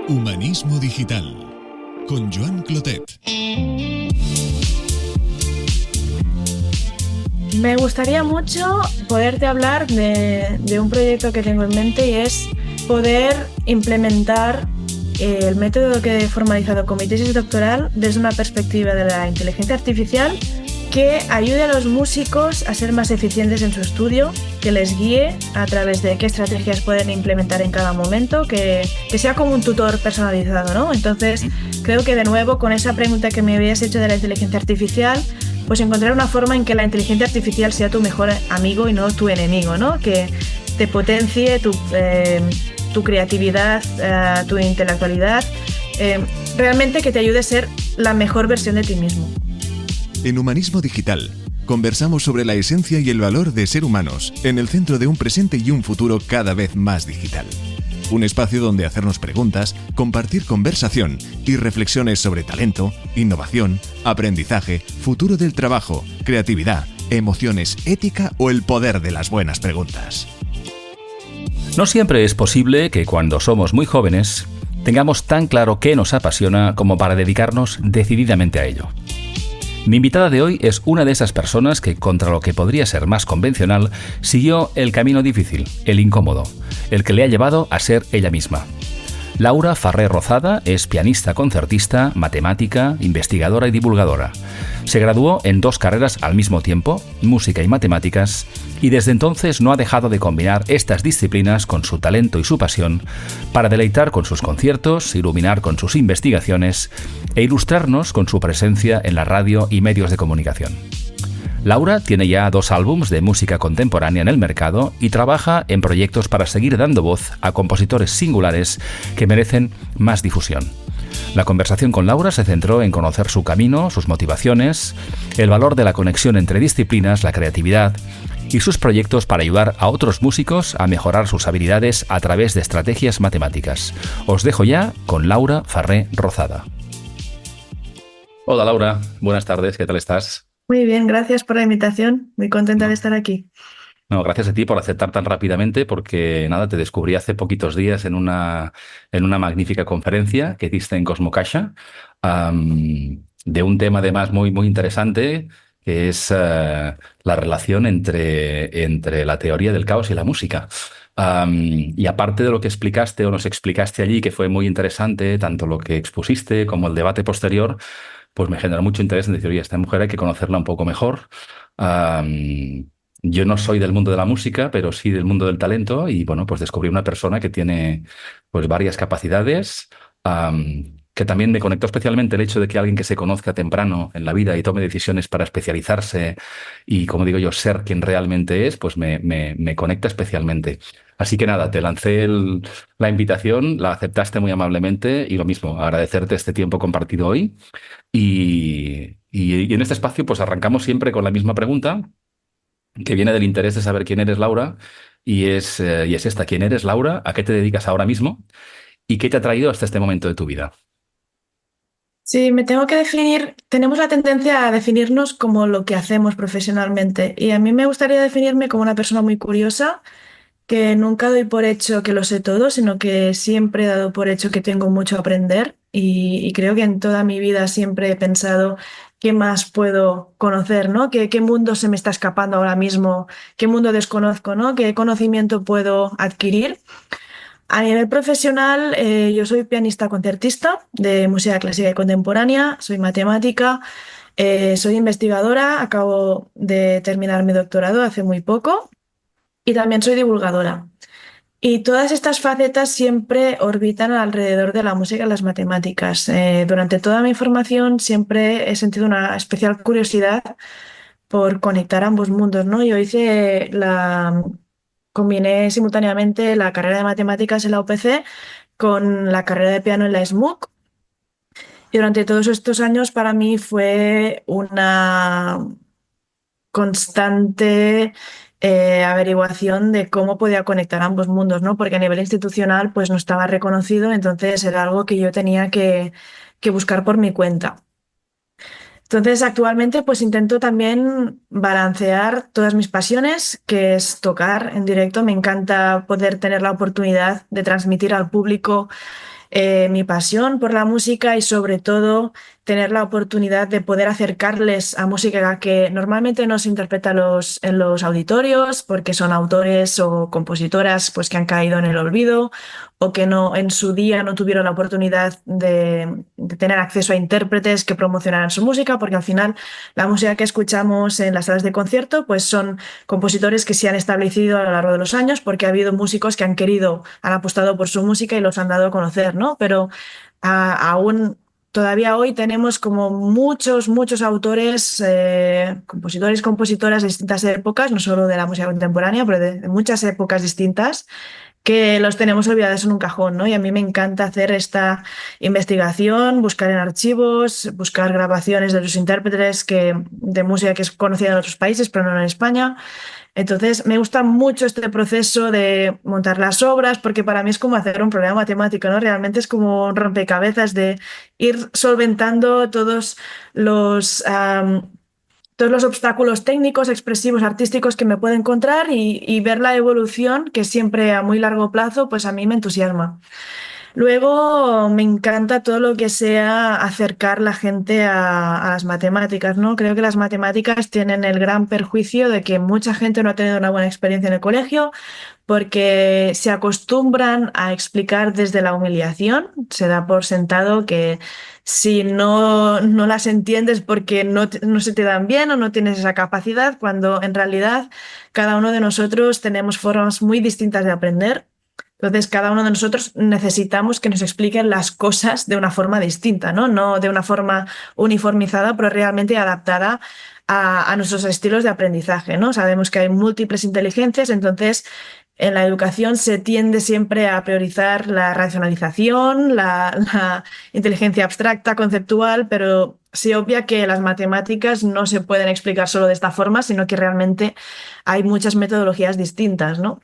Humanismo Digital con Joan Clotet. Me gustaría mucho poderte hablar de un proyecto que tengo en mente, y es poder implementar el método que he formalizado con mi tesis doctoral desde una perspectiva de la inteligencia artificial, que ayude a los músicos a ser más eficientes en su estudio, que les guíe a través de qué estrategias pueden implementar en cada momento, que sea como un tutor personalizado, ¿no? Entonces, creo que de nuevo, con esa pregunta que me habías hecho de la inteligencia artificial, pues encontrar una forma en que la inteligencia artificial sea tu mejor amigo y no tu enemigo, ¿no? Que te potencie tu creatividad, tu intelectualidad, realmente que te ayude a ser la mejor versión de ti mismo. En Humanismo Digital conversamos sobre la esencia y el valor de ser humanos en el centro de un presente y un futuro cada vez más digital. Un espacio donde hacernos preguntas, compartir conversación y reflexiones sobre talento, innovación, aprendizaje, futuro del trabajo, creatividad, emociones, ética o el poder de las buenas preguntas. No siempre es posible que cuando somos muy jóvenes tengamos tan claro qué nos apasiona como para dedicarnos decididamente a ello. Mi invitada de hoy es una de esas personas que, contra lo que podría ser más convencional, siguió el camino difícil, el incómodo, el que le ha llevado a ser ella misma. Laura Farré Rozada es pianista concertista, matemática, investigadora y divulgadora. Se graduó en 2 carreras al mismo tiempo, música y matemáticas, y desde entonces no ha dejado de combinar estas disciplinas con su talento y su pasión para deleitar con sus conciertos, iluminar con sus investigaciones e ilustrarnos con su presencia en la radio y medios de comunicación. Laura tiene ya 2 álbumes de música contemporánea en el mercado y trabaja en proyectos para seguir dando voz a compositores singulares que merecen más difusión. La conversación con Laura se centró en conocer su camino, sus motivaciones, el valor de la conexión entre disciplinas, la creatividad y sus proyectos para ayudar a otros músicos a mejorar sus habilidades a través de estrategias matemáticas. Os dejo ya con Laura Farré Rozada. Hola Laura, buenas tardes, ¿qué tal estás? Muy bien, gracias por la invitación. Muy contenta de estar aquí. No, gracias a ti por aceptar tan rápidamente, porque nada, te descubrí hace poquitos días en una magnífica conferencia que diste en Cosmocaixa, de un tema además muy, muy interesante, que es la relación entre la teoría del caos y la música. Y aparte de lo que explicaste o nos explicaste allí, que fue muy interesante, tanto lo que expusiste como el debate posterior, pues me generó mucho interés en decir, oye, esta mujer hay que conocerla un poco mejor. Yo no soy del mundo de la música, pero sí del mundo del talento, y bueno, pues descubrí una persona que tiene pues varias capacidades, que también me conectó especialmente el hecho de que alguien que se conozca temprano en la vida y tome decisiones para especializarse y, como digo yo, ser quien realmente es, pues me conecta especialmente. Así que nada, te lancé la invitación, la aceptaste muy amablemente, y lo mismo, agradecerte este tiempo compartido hoy. Y en este espacio pues arrancamos siempre con la misma pregunta, que viene del interés de saber quién eres, Laura, y es esta: ¿quién eres, Laura? ¿A qué te dedicas ahora mismo? ¿Y qué te ha traído hasta este momento de tu vida? Sí, me tengo que definir. Tenemos la tendencia a definirnos como lo que hacemos profesionalmente, y a mí me gustaría definirme como una persona muy curiosa, que nunca doy por hecho que lo sé todo, sino que siempre he dado por hecho que tengo mucho a aprender, y creo que en toda mi vida siempre he pensado qué más puedo conocer, ¿no? ¿Qué mundo se me está escapando ahora mismo? ¿Qué mundo desconozco, ¿no? ¿Qué conocimiento puedo adquirir? A nivel profesional, yo soy pianista concertista de música clásica y contemporánea, soy matemática, soy investigadora, acabo de terminar mi doctorado hace muy poco, y también soy divulgadora. Y todas estas facetas siempre orbitan alrededor de la música y las matemáticas. Durante toda mi formación siempre he sentido una especial curiosidad por conectar ambos mundos, ¿no? Combiné simultáneamente la carrera de matemáticas en la UPC con la carrera de piano en la SMUC. Y durante todos estos años para mí fue una constante averiguación de cómo podía conectar ambos mundos, ¿no? Porque a nivel institucional pues no estaba reconocido, entonces era algo que yo tenía que buscar por mi cuenta. Entonces, actualmente pues intento también balancear todas mis pasiones, que es tocar en directo. Me encanta poder tener la oportunidad de transmitir al público mi pasión por la música y sobre todo tener la oportunidad de poder acercarles a música que normalmente no se interpreta en los auditorios porque son autores o compositoras pues, que han caído en el olvido o que no, en su día no tuvieron la oportunidad de tener acceso a intérpretes que promocionaran su música, porque al final la música que escuchamos en las salas de concierto pues son compositores que se han establecido a lo largo de los años porque ha habido músicos que han apostado por su música y los han dado a conocer, ¿no? Pero aún todavía hoy tenemos como muchos autores, compositores, compositoras de distintas épocas, no solo de la música contemporánea, pero de muchas épocas distintas, que los tenemos olvidados en un cajón, ¿no? Y a mí me encanta hacer esta investigación, buscar en archivos, buscar grabaciones de los intérpretes de música que es conocida en otros países, pero no en España. Entonces, me gusta mucho este proceso de montar las obras, porque para mí es como hacer un problema matemático, ¿no? Realmente es como un rompecabezas de ir solventando los, am, todos los obstáculos técnicos, expresivos, artísticos que me puedo encontrar y ver la evolución, que siempre a muy largo plazo, pues a mí me entusiasma. Luego me encanta todo lo que sea acercar la gente a las matemáticas, ¿no? Creo que las matemáticas tienen el gran perjuicio de que mucha gente no ha tenido una buena experiencia en el colegio porque se acostumbran a explicar desde la humiliación. Se da por sentado que si no las entiendes porque no se te dan bien o no tienes esa capacidad, cuando en realidad cada uno de nosotros tenemos formas muy distintas de aprender. Entonces, cada uno de nosotros necesitamos que nos expliquen las cosas de una forma distinta, ¿no? No de una forma uniformizada, pero realmente adaptada a nuestros estilos de aprendizaje, ¿no? Sabemos que hay múltiples inteligencias, entonces en la educación se tiende siempre a priorizar la racionalización, la inteligencia abstracta, conceptual, pero se obvia que las matemáticas no se pueden explicar solo de esta forma, sino que realmente hay muchas metodologías distintas, ¿no?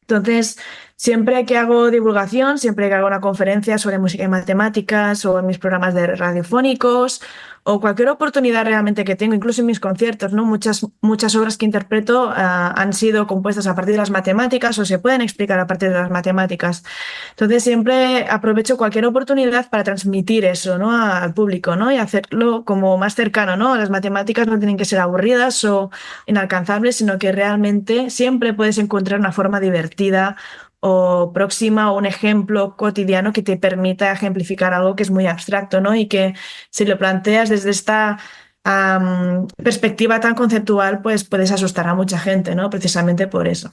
Entonces, siempre que hago divulgación, siempre que hago una conferencia sobre música y matemáticas o en mis programas de radiofónicos o cualquier oportunidad realmente que tengo, incluso en mis conciertos, ¿no? Muchas obras que interpreto han sido compuestas a partir de las matemáticas o se pueden explicar a partir de las matemáticas. Entonces, siempre aprovecho cualquier oportunidad para transmitir eso, ¿no? Al público, ¿no? Y hacerlo como más cercano, ¿no? Las matemáticas no tienen que ser aburridas o inalcanzables, sino que realmente siempre puedes encontrar una forma divertida o próxima o un ejemplo cotidiano que te permita ejemplificar algo que es muy abstracto, ¿no? Y que si lo planteas desde esta perspectiva tan conceptual, pues puedes asustar a mucha gente, ¿no? Precisamente por eso.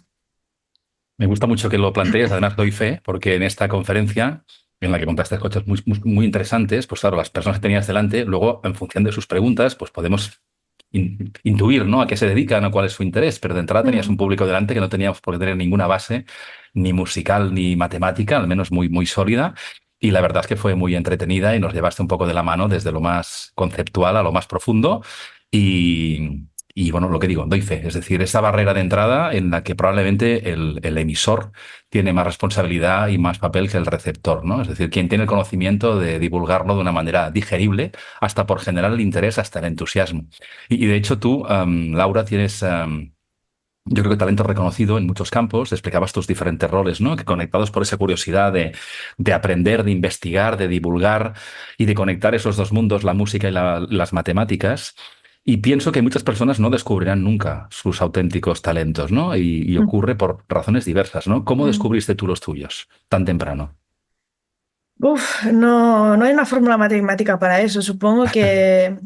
Me gusta mucho que lo plantees, además doy fe, porque en esta conferencia en la que contaste cosas muy interesantes, pues claro, las personas que tenías delante, luego en función de sus preguntas, pues podemos intuir, ¿no? A qué se dedican o cuál es su interés, pero de entrada tenías un público delante que no teníamos por qué tener ninguna base, ni musical ni matemática, al menos muy sólida. Y la verdad es que fue muy entretenida y nos llevaste un poco de la mano desde lo más conceptual a lo más profundo. Y bueno, lo que digo, doy fe. Es decir, esa barrera de entrada en la que probablemente el emisor tiene más responsabilidad y más papel que el receptor, ¿no? Es decir, quien tiene el conocimiento de divulgarlo de una manera digerible, hasta por generar el interés, hasta el entusiasmo. Y de hecho tú, Laura, tienes, yo creo que talento reconocido en muchos campos. Explicabas tus diferentes roles, ¿no? Que conectados por esa curiosidad de aprender, de investigar, de divulgar y de conectar esos dos mundos, la música y las matemáticas. Y pienso que muchas personas no descubrirán nunca sus auténticos talentos, ¿no? Y ocurre por razones diversas, ¿no? ¿Cómo descubriste tú los tuyos tan temprano? No hay una fórmula matemática para eso. Supongo que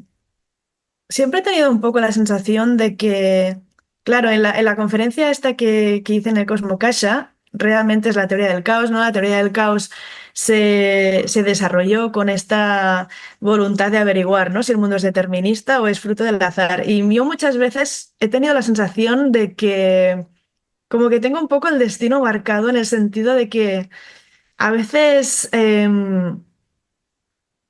siempre he tenido un poco la sensación de que, claro, en la conferencia esta que hice en el Cosmo Kasha, realmente es la teoría del caos, ¿no? La teoría del caos se desarrolló con esta voluntad de averiguar, ¿no? Si el mundo es determinista o es fruto del azar. Y yo muchas veces he tenido la sensación de que como que tengo un poco el destino marcado en el sentido de que a veces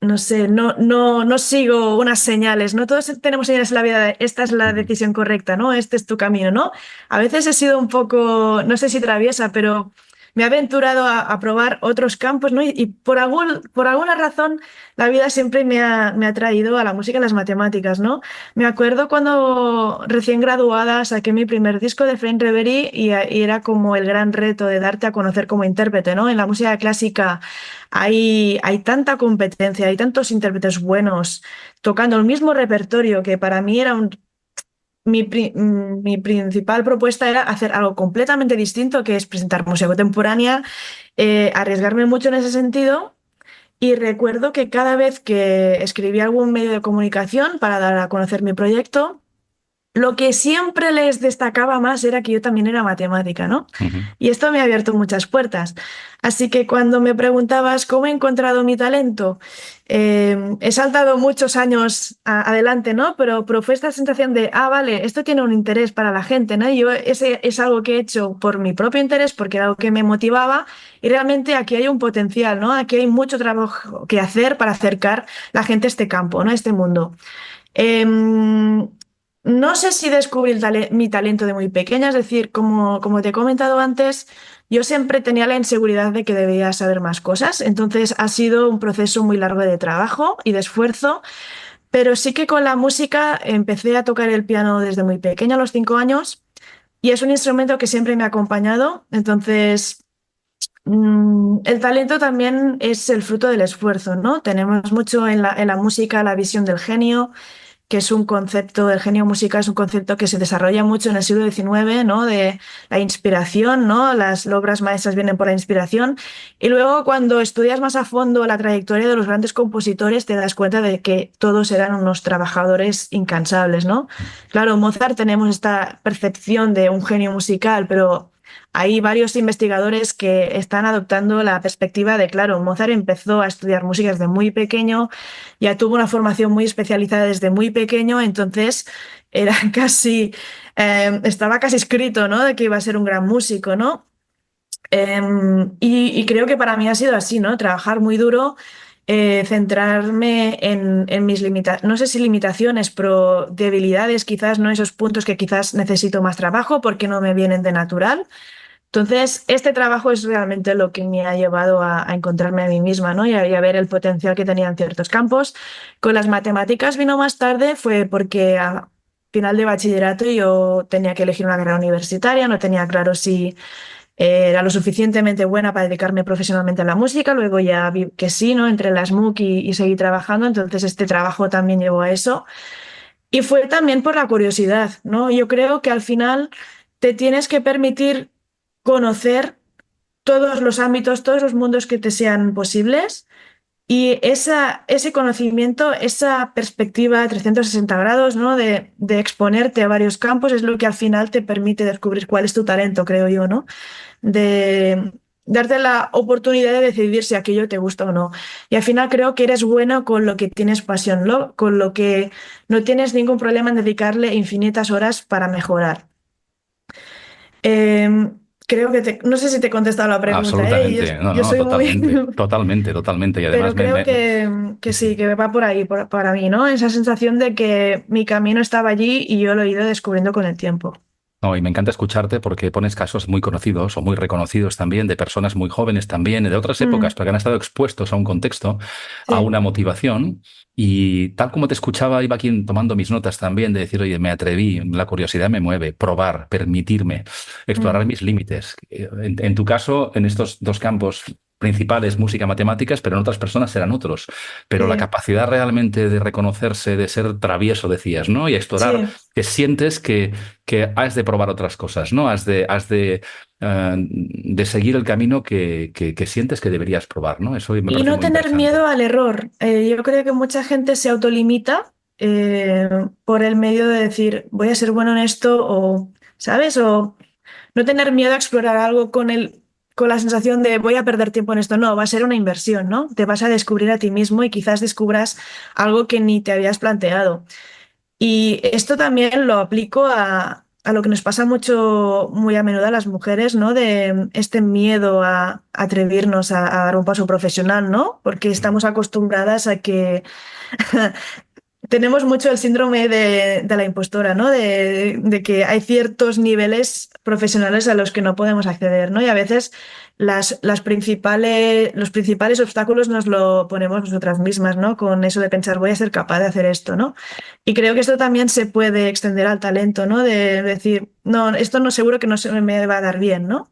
no sé, no sigo unas señales, no todos tenemos señales en la vida de esta es la Ujú. decisión correcta, ¿no? Este es tu camino, ¿no? A veces he sido un poco, no sé si traviesa, pero me he aventurado a probar otros campos, ¿no? Y por alguna razón la vida siempre me ha traído a la música y las matemáticas, ¿no? Me acuerdo cuando recién graduada saqué mi primer disco de Frank Reverie y era como el gran reto de darte a conocer como intérprete, ¿no? En la música clásica hay tanta competencia, hay tantos intérpretes buenos tocando el mismo repertorio que para mí era mi principal propuesta era hacer algo completamente distinto, que es presentar música contemporánea, arriesgarme mucho en ese sentido. Y recuerdo que cada vez que escribía algún medio de comunicación para dar a conocer mi proyecto, lo que siempre les destacaba más era que yo también era matemática, ¿no? Ujú. Y esto me ha abierto muchas puertas. Así que cuando me preguntabas cómo he encontrado mi talento, he saltado muchos años adelante, ¿no? Pero fue esta sensación de, vale, esto tiene un interés para la gente, ¿no? Y yo ese es algo que he hecho por mi propio interés, porque era algo que me motivaba y realmente aquí hay un potencial, ¿no? Aquí hay mucho trabajo que hacer para acercar la gente a este campo, ¿no? A este mundo. Em, no sé si descubrí mi talento de muy pequeña, es decir, como te he comentado antes, yo siempre tenía la inseguridad de que debía saber más cosas, entonces ha sido un proceso muy largo de trabajo y de esfuerzo, pero sí que con la música empecé a tocar el piano desde muy pequeña, a los 5 años, y es un instrumento que siempre me ha acompañado, entonces el talento también es el fruto del esfuerzo, ¿no? Tenemos mucho en la música la visión del genio, que es un concepto, el genio musical es un concepto que se desarrolla mucho en el siglo XIX, ¿no? De la inspiración, ¿no? Las obras maestras vienen por la inspiración. Y luego cuando estudias más a fondo la trayectoria de los grandes compositores, te das cuenta de que todos eran unos trabajadores incansables, ¿no? Claro, Mozart tenemos esta percepción de un genio musical, pero hay varios investigadores que están adoptando la perspectiva de, claro, Mozart empezó a estudiar música desde muy pequeño, ya tuvo una formación muy especializada desde muy pequeño, entonces era estaba casi escrito, ¿no? De que iba a ser un gran músico, ¿no? Y creo que para mí ha sido así, ¿no? Trabajar muy duro, centrarme en mis limitaciones, no sé si limitaciones, pero debilidades, quizás, ¿no? Esos puntos que quizás necesito más trabajo porque no me vienen de natural. Entonces, este trabajo es realmente lo que me ha llevado a encontrarme a mí misma, ¿no? Y a ver el potencial que tenía en ciertos campos. Con las matemáticas vino más tarde, fue porque a final de bachillerato yo tenía que elegir una carrera universitaria, no tenía claro si era lo suficientemente buena para dedicarme profesionalmente a la música, luego ya vi que sí, ¿no? Entre las MOOC y seguí trabajando, entonces este trabajo también llevó a eso. Y fue también por la curiosidad, ¿no? Yo creo que al final te tienes que permitir conocer todos los ámbitos, todos los mundos que te sean posibles y ese conocimiento, esa perspectiva de 360 grados, ¿no? De exponerte a varios campos es lo que al final te permite descubrir cuál es tu talento, creo yo, ¿no? De darte la oportunidad de decidir si aquello te gusta o no. Y al final creo que eres bueno con lo que tienes pasión, ¿no? Con lo que no tienes ningún problema en dedicarle infinitas horas para mejorar. Eh, creo que no sé si te he contestado la pregunta, ¿eh? Absolutamente, no, Yo no, soy muy... totalmente, totalmente, totalmente. Y además Pero creo que sí. sí, que va por ahí para mí, ¿no? Esa sensación de que mi camino estaba allí y yo lo he ido descubriendo con el tiempo. No, y me encanta escucharte porque pones casos muy conocidos o muy reconocidos también de personas muy jóvenes también, de otras épocas, Mm, pero que han estado expuestos a un contexto, a sí. una motivación. Y tal como te escuchaba, iba aquí tomando mis notas también de decir, oye, me atreví, la curiosidad me mueve, probar, permitirme, explorar Mm, mis límites. En tu caso, en estos dos campos principales, música, matemáticas, pero en otras personas serán otros. Pero la sí, capacidad realmente de reconocerse, de ser travieso, decías, ¿no? Y explorar, sí. que sientes que has de probar otras cosas, ¿no? De seguir el camino que sientes que deberías probar, ¿no? Eso me Y parece no muy tener miedo interesante. al error. Yo creo que mucha gente se autolimita por el medio de decir, voy a ser bueno en esto o, ¿sabes? O no tener miedo a explorar algo con la sensación de voy a perder tiempo en esto. No, va a ser una inversión, ¿no? Te vas a descubrir a ti mismo y quizás descubras algo que ni te habías planteado. Y esto también lo aplico a lo que nos pasa mucho, muy a menudo a las mujeres, ¿no? De este miedo a atrevernos a dar un paso profesional, ¿no? Porque estamos acostumbradas a que tenemos mucho el síndrome de la impostora, ¿no? De que hay ciertos niveles profesionales a los que no podemos acceder, ¿no? Y a veces los principales obstáculos nos lo ponemos nosotras mismas, ¿no? Con eso de pensar, voy a ser capaz de hacer esto, ¿no? Y creo que esto también se puede extender al talento, ¿no? De decir, no, esto no seguro que no se me va a dar bien, ¿no?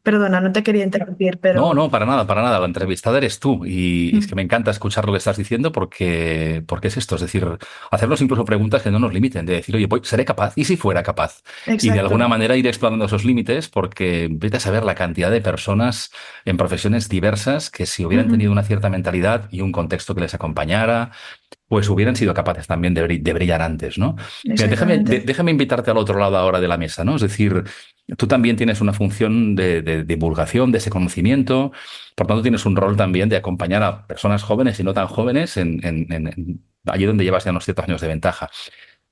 Perdona, no te quería interrumpir, No, pero... no, para nada, para nada. La entrevistada eres tú y es que me encanta escuchar lo que estás diciendo porque es esto, es decir, hacernos incluso preguntas que no nos limiten, de decir, oye, ¿seré capaz? ¿Y si fuera capaz? Y de alguna Exacto. manera ir explorando esos límites porque vete a saber la cantidad de personas en profesiones diversas que si hubieran Ujú. tenido una cierta mentalidad y un contexto que les acompañara, pues hubieran sido capaces también de brillar antes, ¿no? Mira, Exactamente. déjame invitarte al otro lado ahora de la mesa, ¿no? Es decir, tú también tienes una función de divulgación de ese conocimiento, por tanto tienes un rol también de acompañar a personas jóvenes y no tan jóvenes allí donde llevas ya unos ciertos años de ventaja.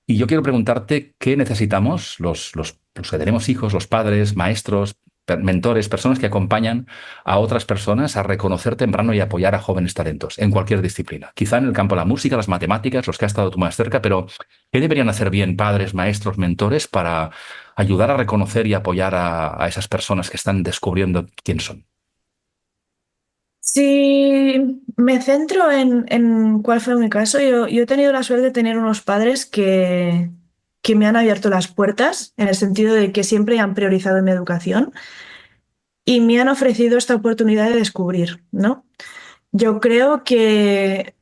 Y yo quiero preguntarte qué necesitamos los que tenemos hijos, los padres, maestros, mentores, personas que acompañan a otras personas a reconocer temprano y apoyar a jóvenes talentos en cualquier disciplina. Quizá en el campo de la música, las matemáticas, los que has estado tú más cerca, pero ¿qué deberían hacer bien padres, maestros, mentores para ayudar a reconocer y apoyar a esas personas que están descubriendo quién son? Si me centro en cuál fue mi caso, yo he tenido la suerte de tener unos padres que me han abierto las puertas, en el sentido de que siempre han priorizado mi educación y me han ofrecido esta oportunidad de descubrir, ¿no? Yo creo que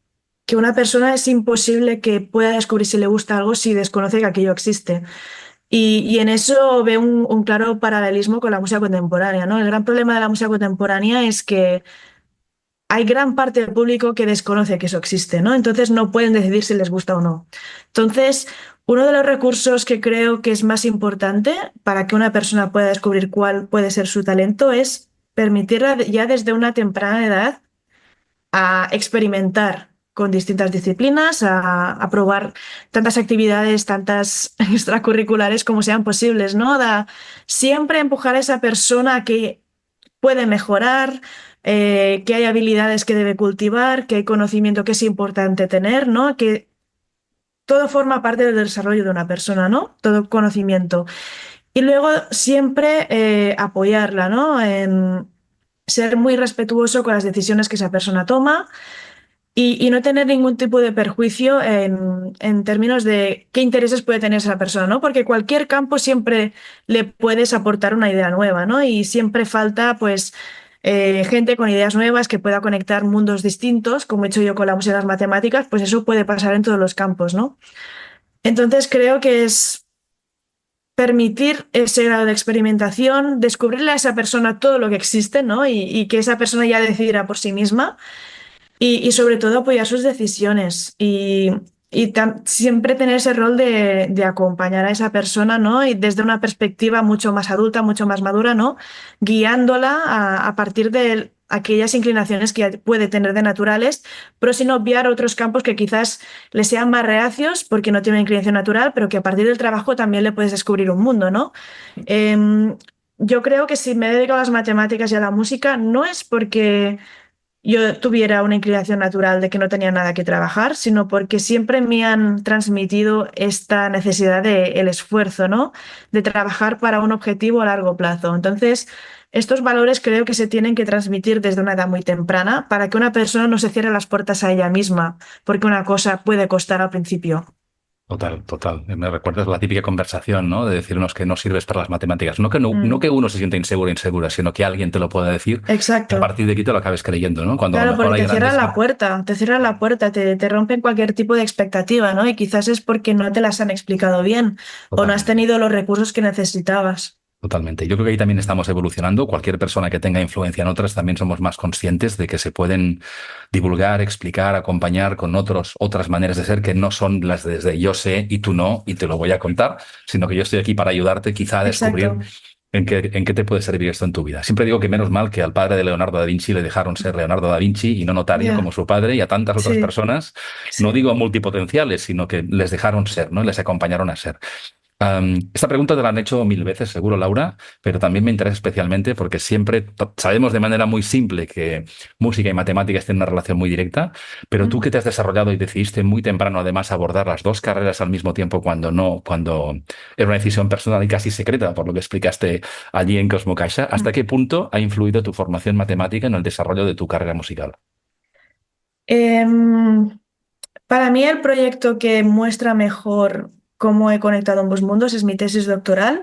una persona es imposible que pueda descubrir si le gusta algo si desconoce que aquello existe. Y en eso veo un claro paralelismo con la música contemporánea, ¿no? El gran problema de la música contemporánea es que hay gran parte del público que desconoce que eso existe, ¿no? Entonces no pueden decidir si les gusta o no. Entonces, uno de los recursos que creo que es más importante para que una persona pueda descubrir cuál puede ser su talento es permitirla ya desde una temprana edad a experimentar con distintas disciplinas, a probar tantas actividades, tantas extracurriculares como sean posibles, ¿no? Siempre empujar a esa persona a que puede mejorar, que hay habilidades que debe cultivar, que hay conocimiento que es importante tener, ¿no? Que todo forma parte del desarrollo de una persona, ¿no? Todo conocimiento. Y luego siempre apoyarla, ¿no? En ser muy respetuoso con las decisiones que esa persona toma y no tener ningún tipo de perjuicio en términos de qué intereses puede tener esa persona, ¿no? Porque cualquier campo siempre le puedes aportar una idea nueva, ¿no? Y siempre falta, pues, gente con ideas nuevas que pueda conectar mundos distintos, como he hecho yo con la música y las matemáticas, pues eso puede pasar en todos los campos, ¿no? Entonces creo que es permitir ese grado de experimentación, descubrirle a esa persona todo lo que existe, ¿no? Y que esa persona ya decidiera por sí misma y sobre todo apoyar sus decisiones y siempre tener ese rol de acompañar a esa persona, ¿no? Y desde una perspectiva mucho más adulta, mucho más madura, ¿no? Guiándola a partir de aquellas inclinaciones que puede tener de naturales, pero sin obviar otros campos que quizás le sean más reacios porque no tiene una inclinación natural, pero que a partir del trabajo también le puedes descubrir un mundo, ¿no? Em, yo creo que si me he dedicado a las matemáticas y a la música, no es porque yo tuviera una inclinación natural de que no tenía nada que trabajar, sino porque siempre me han transmitido esta necesidad de el esfuerzo, ¿no? De trabajar para un objetivo a largo plazo. Entonces, estos valores creo que se tienen que transmitir desde una edad muy temprana para que una persona no se cierre las puertas a ella misma, porque una cosa puede costar al principio. Total, total. Me recuerdas la típica conversación, ¿no? De decirnos que no sirves para las matemáticas. No Mm, que uno se sienta inseguro o insegura, sino que alguien te lo pueda decir y a exacto. partir de aquí te lo acabes creyendo, ¿no? Cuando a lo Claro, mejor porque hay grandes... te cierran la puerta, te rompen cualquier tipo de expectativa, ¿no? Y quizás es porque no te las han explicado bien o no has Totalmente. tenido los recursos que necesitabas. Totalmente. Yo creo que ahí también estamos evolucionando. Cualquier persona que tenga influencia en otras también somos más conscientes de que se pueden divulgar, explicar, acompañar con otras maneras de ser que no son las desde yo sé y tú no y te lo voy a contar, sino que yo estoy aquí para ayudarte quizá a descubrir Exacto. en qué te puede servir esto en tu vida. Siempre digo que menos mal que al padre de Leonardo da Vinci le dejaron ser Leonardo da Vinci y no notario como Ya, su padre y a tantas otras sí, personas, no sí. digo multipotenciales, sino que les dejaron ser, ¿no? Les acompañaron a ser. Esta pregunta te la han hecho 1000 veces, seguro, Laura, pero también me interesa especialmente porque siempre sabemos de manera muy simple que música y matemáticas tienen una relación muy directa, pero tú que te has desarrollado y decidiste muy temprano además abordar las dos carreras al mismo tiempo cuando era una decisión personal y casi secreta, por lo que explicaste allí en Cosmocaixa, ¿hasta qué punto ha influido tu formación matemática en el desarrollo de tu carrera musical? Em, para mí el proyecto que muestra mejor cómo he conectado ambos mundos es mi tesis doctoral.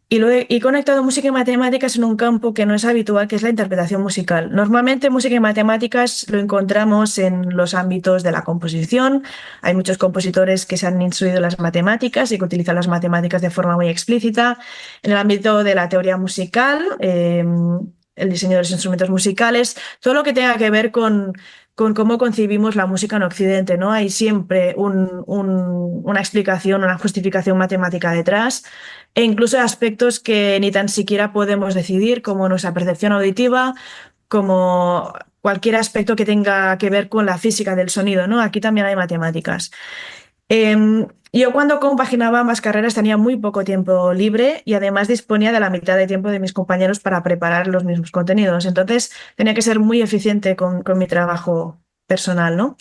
Y lo he conectado música y matemáticas en un campo que no es habitual, que es la interpretación musical. Normalmente música y matemáticas lo encontramos en los ámbitos de la composición. Hay muchos compositores que se han instruido en las matemáticas y que utilizan las matemáticas de forma muy explícita. En el ámbito de la teoría musical, el diseño de los instrumentos musicales, todo lo que tenga que ver con cómo concibimos la música en Occidente, ¿no? Hay siempre una explicación, una justificación matemática detrás, e incluso aspectos que ni tan siquiera podemos decidir, como nuestra percepción auditiva, como cualquier aspecto que tenga que ver con la física del sonido, ¿no? Aquí también hay matemáticas. Yo cuando compaginaba ambas carreras tenía muy poco tiempo libre y además disponía de la mitad de tiempo de mis compañeros para preparar los mismos contenidos. Entonces tenía que ser muy eficiente con mi trabajo personal, ¿no?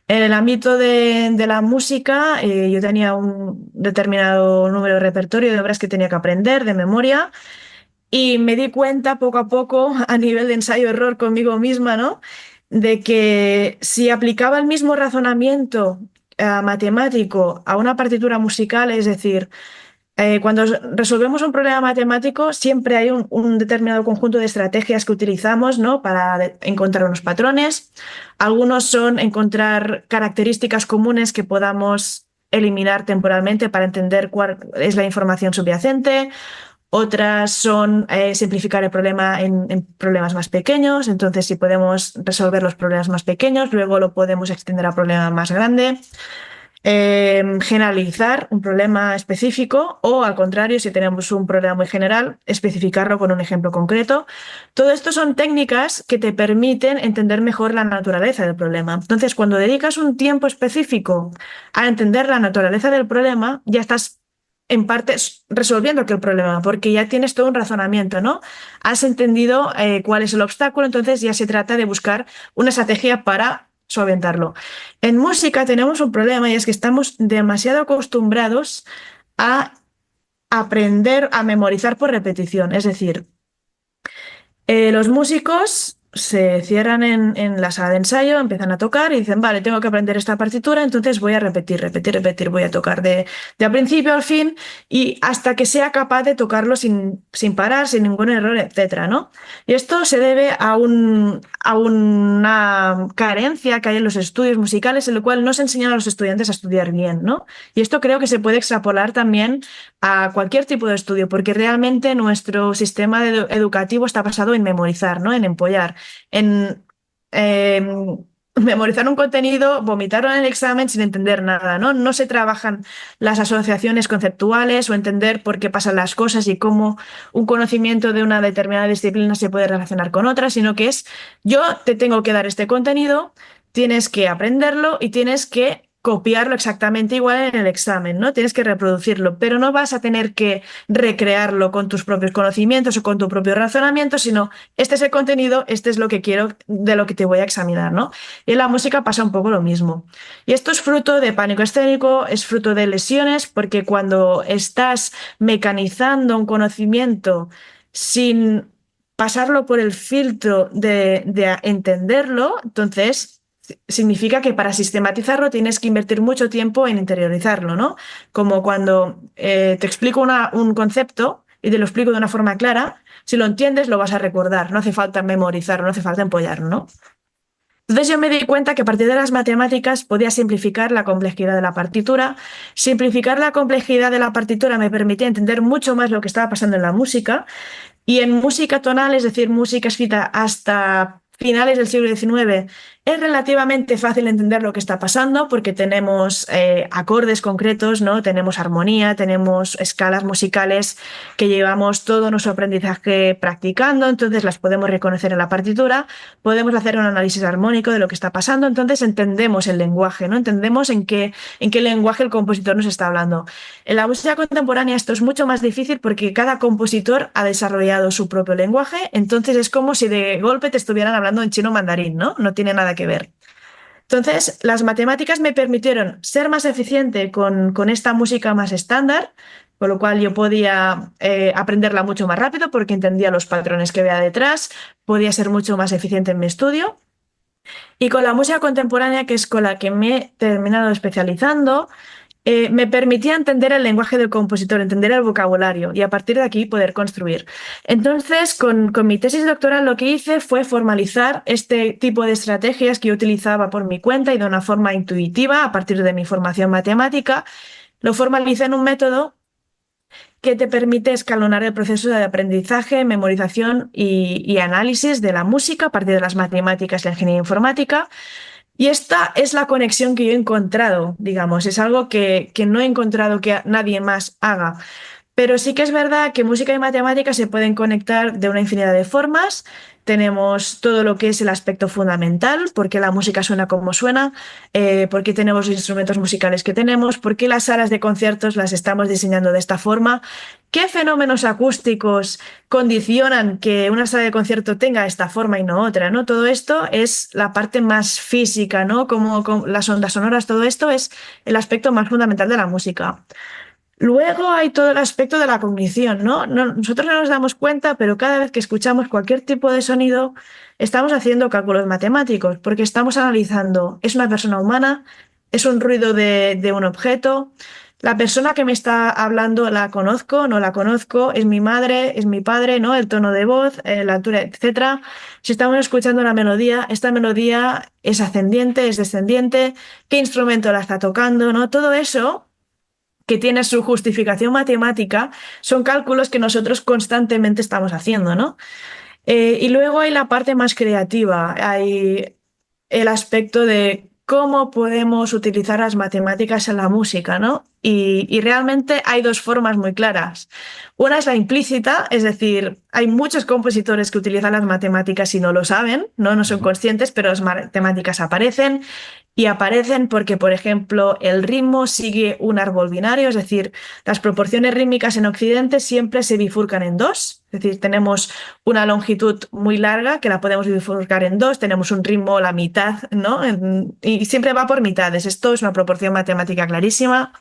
En el ámbito de la música, yo tenía un determinado número de repertorio de obras que tenía que aprender de memoria y me di cuenta poco a poco, a nivel de ensayo-error conmigo misma, ¿no? De que si aplicaba el mismo razonamiento matemático a una partitura musical, es decir, cuando resolvemos un problema matemático, siempre hay un determinado conjunto de estrategias que utilizamos, ¿no? Para encontrar unos patrones. Algunos son encontrar características comunes que podamos eliminar temporalmente para entender cuál es la información subyacente. Otras son simplificar el problema en problemas más pequeños. Entonces, si podemos resolver los problemas más pequeños, luego lo podemos extender a problema más grande. Generalizar un problema específico o, al contrario, si tenemos un problema muy general, especificarlo con un ejemplo concreto. Todo esto son técnicas que te permiten entender mejor la naturaleza del problema. Entonces, cuando dedicas un tiempo específico a entender la naturaleza del problema, ya estás en parte resolviendo aquel problema, porque ya tienes todo un razonamiento, ¿no? Has entendido cuál es el obstáculo, entonces ya se trata de buscar una estrategia para solventarlo. En música tenemos un problema y es que estamos demasiado acostumbrados a aprender a memorizar por repetición. Es decir, los músicos se cierran en la sala de ensayo, empiezan a tocar y dicen, vale, tengo que aprender esta partitura, entonces voy a repetir, voy a tocar de principio al fin y hasta que sea capaz de tocarlo sin parar, sin ningún error, etcétera, ¿no? Y esto se debe a una carencia que hay en los estudios musicales, en lo cual no se enseñan a los estudiantes a estudiar bien, ¿no? Y esto creo que se puede extrapolar también a cualquier tipo de estudio, porque realmente nuestro sistema educativo está basado en memorizar, ¿no? En empollar, en memorizar un contenido, vomitarlo en el examen sin entender nada, ¿no? No se trabajan las asociaciones conceptuales o entender por qué pasan las cosas y cómo un conocimiento de una determinada disciplina se puede relacionar con otra, sino que es, yo te tengo que dar este contenido, tienes que aprenderlo y tienes que copiarlo exactamente igual en el examen, ¿no? Tienes que reproducirlo, pero no vas a tener que recrearlo con tus propios conocimientos o con tu propio razonamiento, sino este es el contenido, este es lo que quiero, de lo que te voy a examinar, ¿no? Y en la música pasa un poco lo mismo. Y esto es fruto de pánico escénico, es fruto de lesiones, porque cuando estás mecanizando un conocimiento sin pasarlo por el filtro de entenderlo, entonces significa que para sistematizarlo tienes que invertir mucho tiempo en interiorizarlo, ¿no? Como cuando te explico un concepto y te lo explico de una forma clara, si lo entiendes lo vas a recordar, no hace falta memorizarlo, no hace falta empollarlo, ¿no? Entonces yo me di cuenta que a partir de las matemáticas podía simplificar la complejidad de la partitura. Simplificar la complejidad de la partitura me permitía entender mucho más lo que estaba pasando en la música. Y en música tonal, es decir, música escrita hasta finales del siglo XIX, Es relativamente fácil entender lo que está pasando porque tenemos acordes concretos, ¿no? Tenemos armonía, tenemos escalas musicales que llevamos todo nuestro aprendizaje practicando, entonces las podemos reconocer en la partitura, podemos hacer un análisis armónico de lo que está pasando, entonces entendemos el lenguaje, ¿no? Entendemos en qué lenguaje el compositor nos está hablando. En la música contemporánea esto es mucho más difícil porque cada compositor ha desarrollado su propio lenguaje, entonces es como si de golpe te estuvieran hablando en chino mandarín, ¿no? No tiene nada que ver. Entonces, las matemáticas me permitieron ser más eficiente con esta música más estándar, con lo cual yo podía aprenderla mucho más rápido porque entendía los patrones que había detrás, podía ser mucho más eficiente en mi estudio. Y con la música contemporánea, que es con la que me he terminado especializando, me permitía entender el lenguaje del compositor, entender el vocabulario y a partir de aquí poder construir. Entonces, con mi tesis doctoral lo que hice fue formalizar este tipo de estrategias que yo utilizaba por mi cuenta y de una forma intuitiva a partir de mi formación matemática. Lo formalicé en un método que te permite escalonar el proceso de aprendizaje, memorización y análisis de la música a partir de las matemáticas y la ingeniería informática. Y esta es la conexión que yo he encontrado, digamos, es algo que no he encontrado que nadie más haga. Pero sí que es verdad que música y matemáticas se pueden conectar de una infinidad de formas. Tenemos todo lo que es el aspecto fundamental, por qué la música suena como suena, por qué tenemos los instrumentos musicales que tenemos, por qué las salas de conciertos las estamos diseñando de esta forma, qué fenómenos acústicos condicionan que una sala de concierto tenga esta forma y no otra, ¿no? Todo esto es la parte más física, ¿no? Como las ondas sonoras, todo esto es el aspecto más fundamental de la música. Luego hay todo el aspecto de la cognición, ¿no? Nosotros no nos damos cuenta, pero cada vez que escuchamos cualquier tipo de sonido, estamos haciendo cálculos matemáticos, porque estamos analizando, ¿es una persona humana? ¿Es un ruido de un objeto? ¿La persona que me está hablando la conozco? ¿No la conozco? ¿Es mi madre? ¿Es mi padre? ¿No? El tono de voz, la altura, etcétera. Si estamos escuchando una melodía, ¿esta melodía es ascendiente, es descendiente? ¿Qué instrumento la está tocando? ¿No? Todo eso que tiene su justificación matemática, son cálculos que nosotros constantemente estamos haciendo, ¿no? Y luego hay la parte más creativa, hay el aspecto de cómo podemos utilizar las matemáticas en la música, ¿no? Y realmente hay dos formas muy claras. Una es la implícita, es decir, hay muchos compositores que utilizan las matemáticas y no lo saben, no son conscientes, pero las matemáticas aparecen. Y aparecen porque, por ejemplo, el ritmo sigue un árbol binario, es decir, las proporciones rítmicas en Occidente siempre se bifurcan en dos, es decir, tenemos una longitud muy larga que la podemos bifurcar en dos, tenemos un ritmo la mitad, ¿no? Y siempre va por mitades, esto es una proporción matemática clarísima.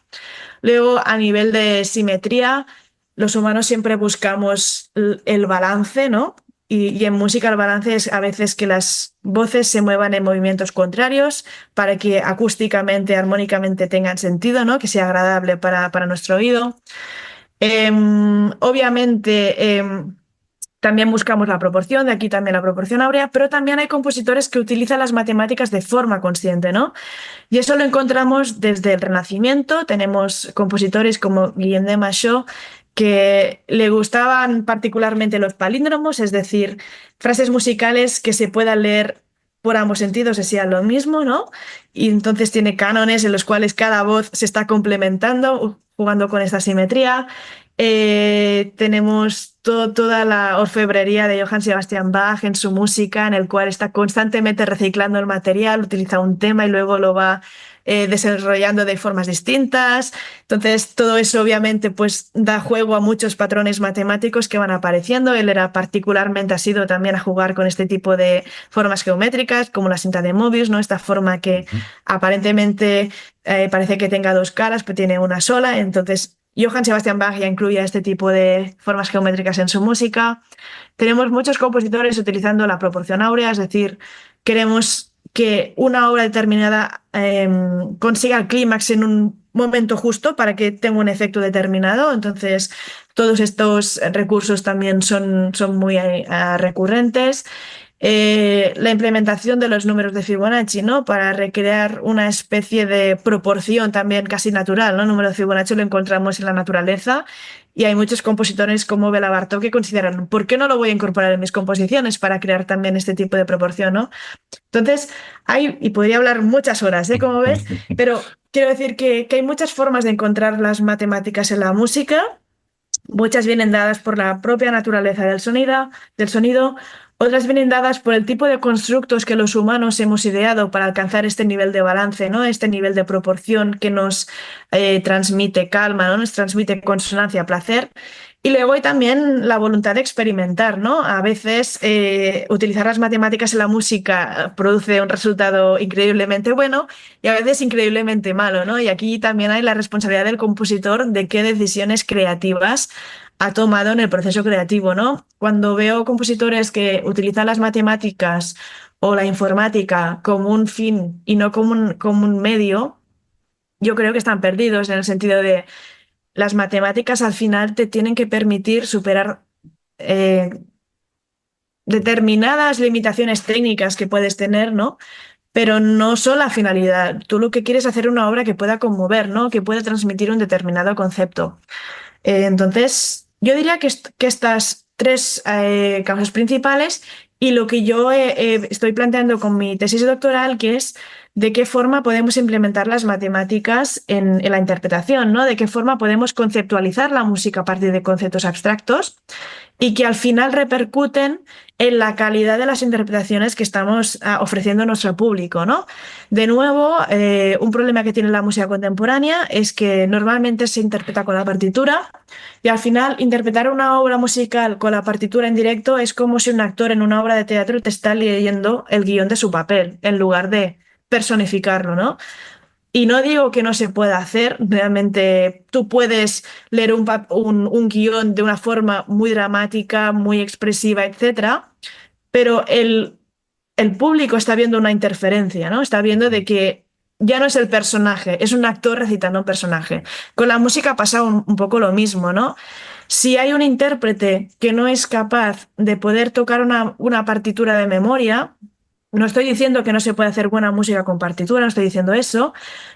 Luego, a nivel de simetría, los humanos siempre buscamos el balance, ¿no? Y en música el balance es a veces que las voces se muevan en movimientos contrarios para que acústicamente, armónicamente tengan sentido, ¿no? Que sea agradable para nuestro oído. Obviamente, también buscamos la proporción, de aquí también la proporción áurea, pero también hay compositores que utilizan las matemáticas de forma consciente, ¿no? Y eso lo encontramos desde el Renacimiento. Tenemos compositores como Guillaume de Machaut, que le gustaban particularmente los palíndromos, es decir, frases musicales que se puedan leer por ambos sentidos, decía lo mismo, ¿no? Y entonces tiene cánones en los cuales cada voz se está complementando, jugando con esta simetría. Tenemos toda la orfebrería de Johann Sebastian Bach en su música, en el cual está constantemente reciclando el material, utiliza un tema y luego lo va desarrollando de formas distintas. Entonces, todo eso obviamente pues da juego a muchos patrones matemáticos que van apareciendo. Él era particularmente asiduo también a jugar con este tipo de formas geométricas, como la cinta de Mobius, ¿no? Esta forma que aparentemente parece que tenga dos caras, pero tiene una sola. Entonces, Johann Sebastian Bach ya incluía este tipo de formas geométricas en su música. Tenemos muchos compositores utilizando la proporción áurea, es decir, queremos que una obra determinada consiga el clímax en un momento justo para que tenga un efecto determinado. Entonces, todos estos recursos también son muy recurrentes. la implementación de los números de Fibonacci, ¿no? Para recrear una especie de proporción también casi natural, ¿no? El número de Fibonacci lo encontramos en la naturaleza y hay muchos compositores como Béla Bartók que consideran, ¿por qué no lo voy a incorporar en mis composiciones para crear también este tipo de proporción, ¿no? Entonces, y podría hablar muchas horas, ¿eh? Como ves, pero quiero decir que hay muchas formas de encontrar las matemáticas en la música. Muchas vienen dadas por la propia naturaleza del sonido, otras vienen dadas por el tipo de constructos que los humanos hemos ideado para alcanzar este nivel de balance, ¿no? Este nivel de proporción que nos transmite calma, ¿no? Nos transmite consonancia, placer. Y luego hay también la voluntad de experimentar, ¿no? A veces utilizar las matemáticas en la música produce un resultado increíblemente bueno y a veces increíblemente malo, ¿no? Y aquí también hay la responsabilidad del compositor de qué decisiones creativas ha tomado en el proceso creativo, ¿no? Cuando veo compositores que utilizan las matemáticas o la informática como un fin y no como un medio, yo creo que están perdidos en el sentido de las matemáticas al final te tienen que permitir superar eh, determinadas limitaciones técnicas que puedes tener, ¿no? Pero no son la finalidad. Tú lo que quieres es hacer una obra que pueda conmover, ¿no? Que pueda transmitir un determinado concepto. Entonces, yo diría que estas tres causas principales y lo que yo estoy planteando con mi tesis doctoral, que es de qué forma podemos implementar las matemáticas en la interpretación, ¿no? De qué forma podemos conceptualizar la música a partir de conceptos abstractos y que al final repercuten en la calidad de las interpretaciones que estamos ofreciendo a nuestro público, ¿no? De nuevo, un problema que tiene la música contemporánea es que normalmente se interpreta con la partitura y al final interpretar una obra musical con la partitura en directo es como si un actor en una obra de teatro te está leyendo el guión de su papel en lugar de personificarlo, ¿no? Y no digo que no se pueda hacer, realmente tú puedes leer un guión de una forma muy dramática, muy expresiva, etcétera, pero el público está viendo una interferencia, ¿no? Está viendo de que ya no es el personaje, es un actor recitando un personaje. Con la música pasa un poco lo mismo, ¿no? Si hay un intérprete que no es capaz de poder tocar una partitura de memoria, no estoy diciendo que no se puede hacer buena música con partitura, no estoy diciendo eso,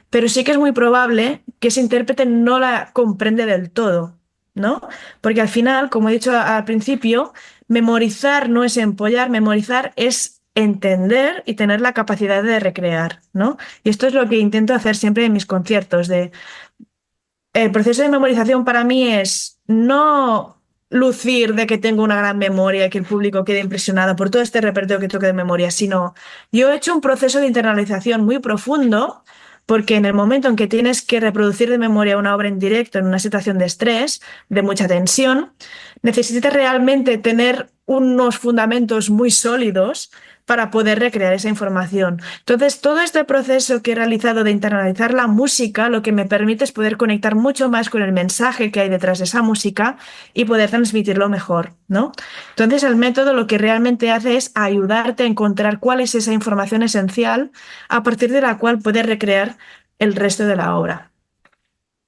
pero sí que es muy probable que ese intérprete no la comprende del todo, ¿no? Porque al final, como he dicho al principio, memorizar no es empollar, memorizar es entender y tener la capacidad de recrear, ¿no? Y esto es lo que intento hacer siempre en mis conciertos, el proceso de memorización para mí es no lucir de que tengo una gran memoria y que el público quede impresionado por todo este repertorio que toque de memoria, sino yo he hecho un proceso de internalización muy profundo porque en el momento en que tienes que reproducir de memoria una obra en directo en una situación de estrés, de mucha tensión, necesitas realmente tener unos fundamentos muy sólidos para poder recrear esa información. Entonces, todo este proceso que he realizado de internalizar la música, lo que me permite es poder conectar mucho más con el mensaje que hay detrás de esa música y poder transmitirlo mejor, ¿no? Entonces, el método lo que realmente hace es ayudarte a encontrar cuál es esa información esencial a partir de la cual puedes recrear el resto de la obra.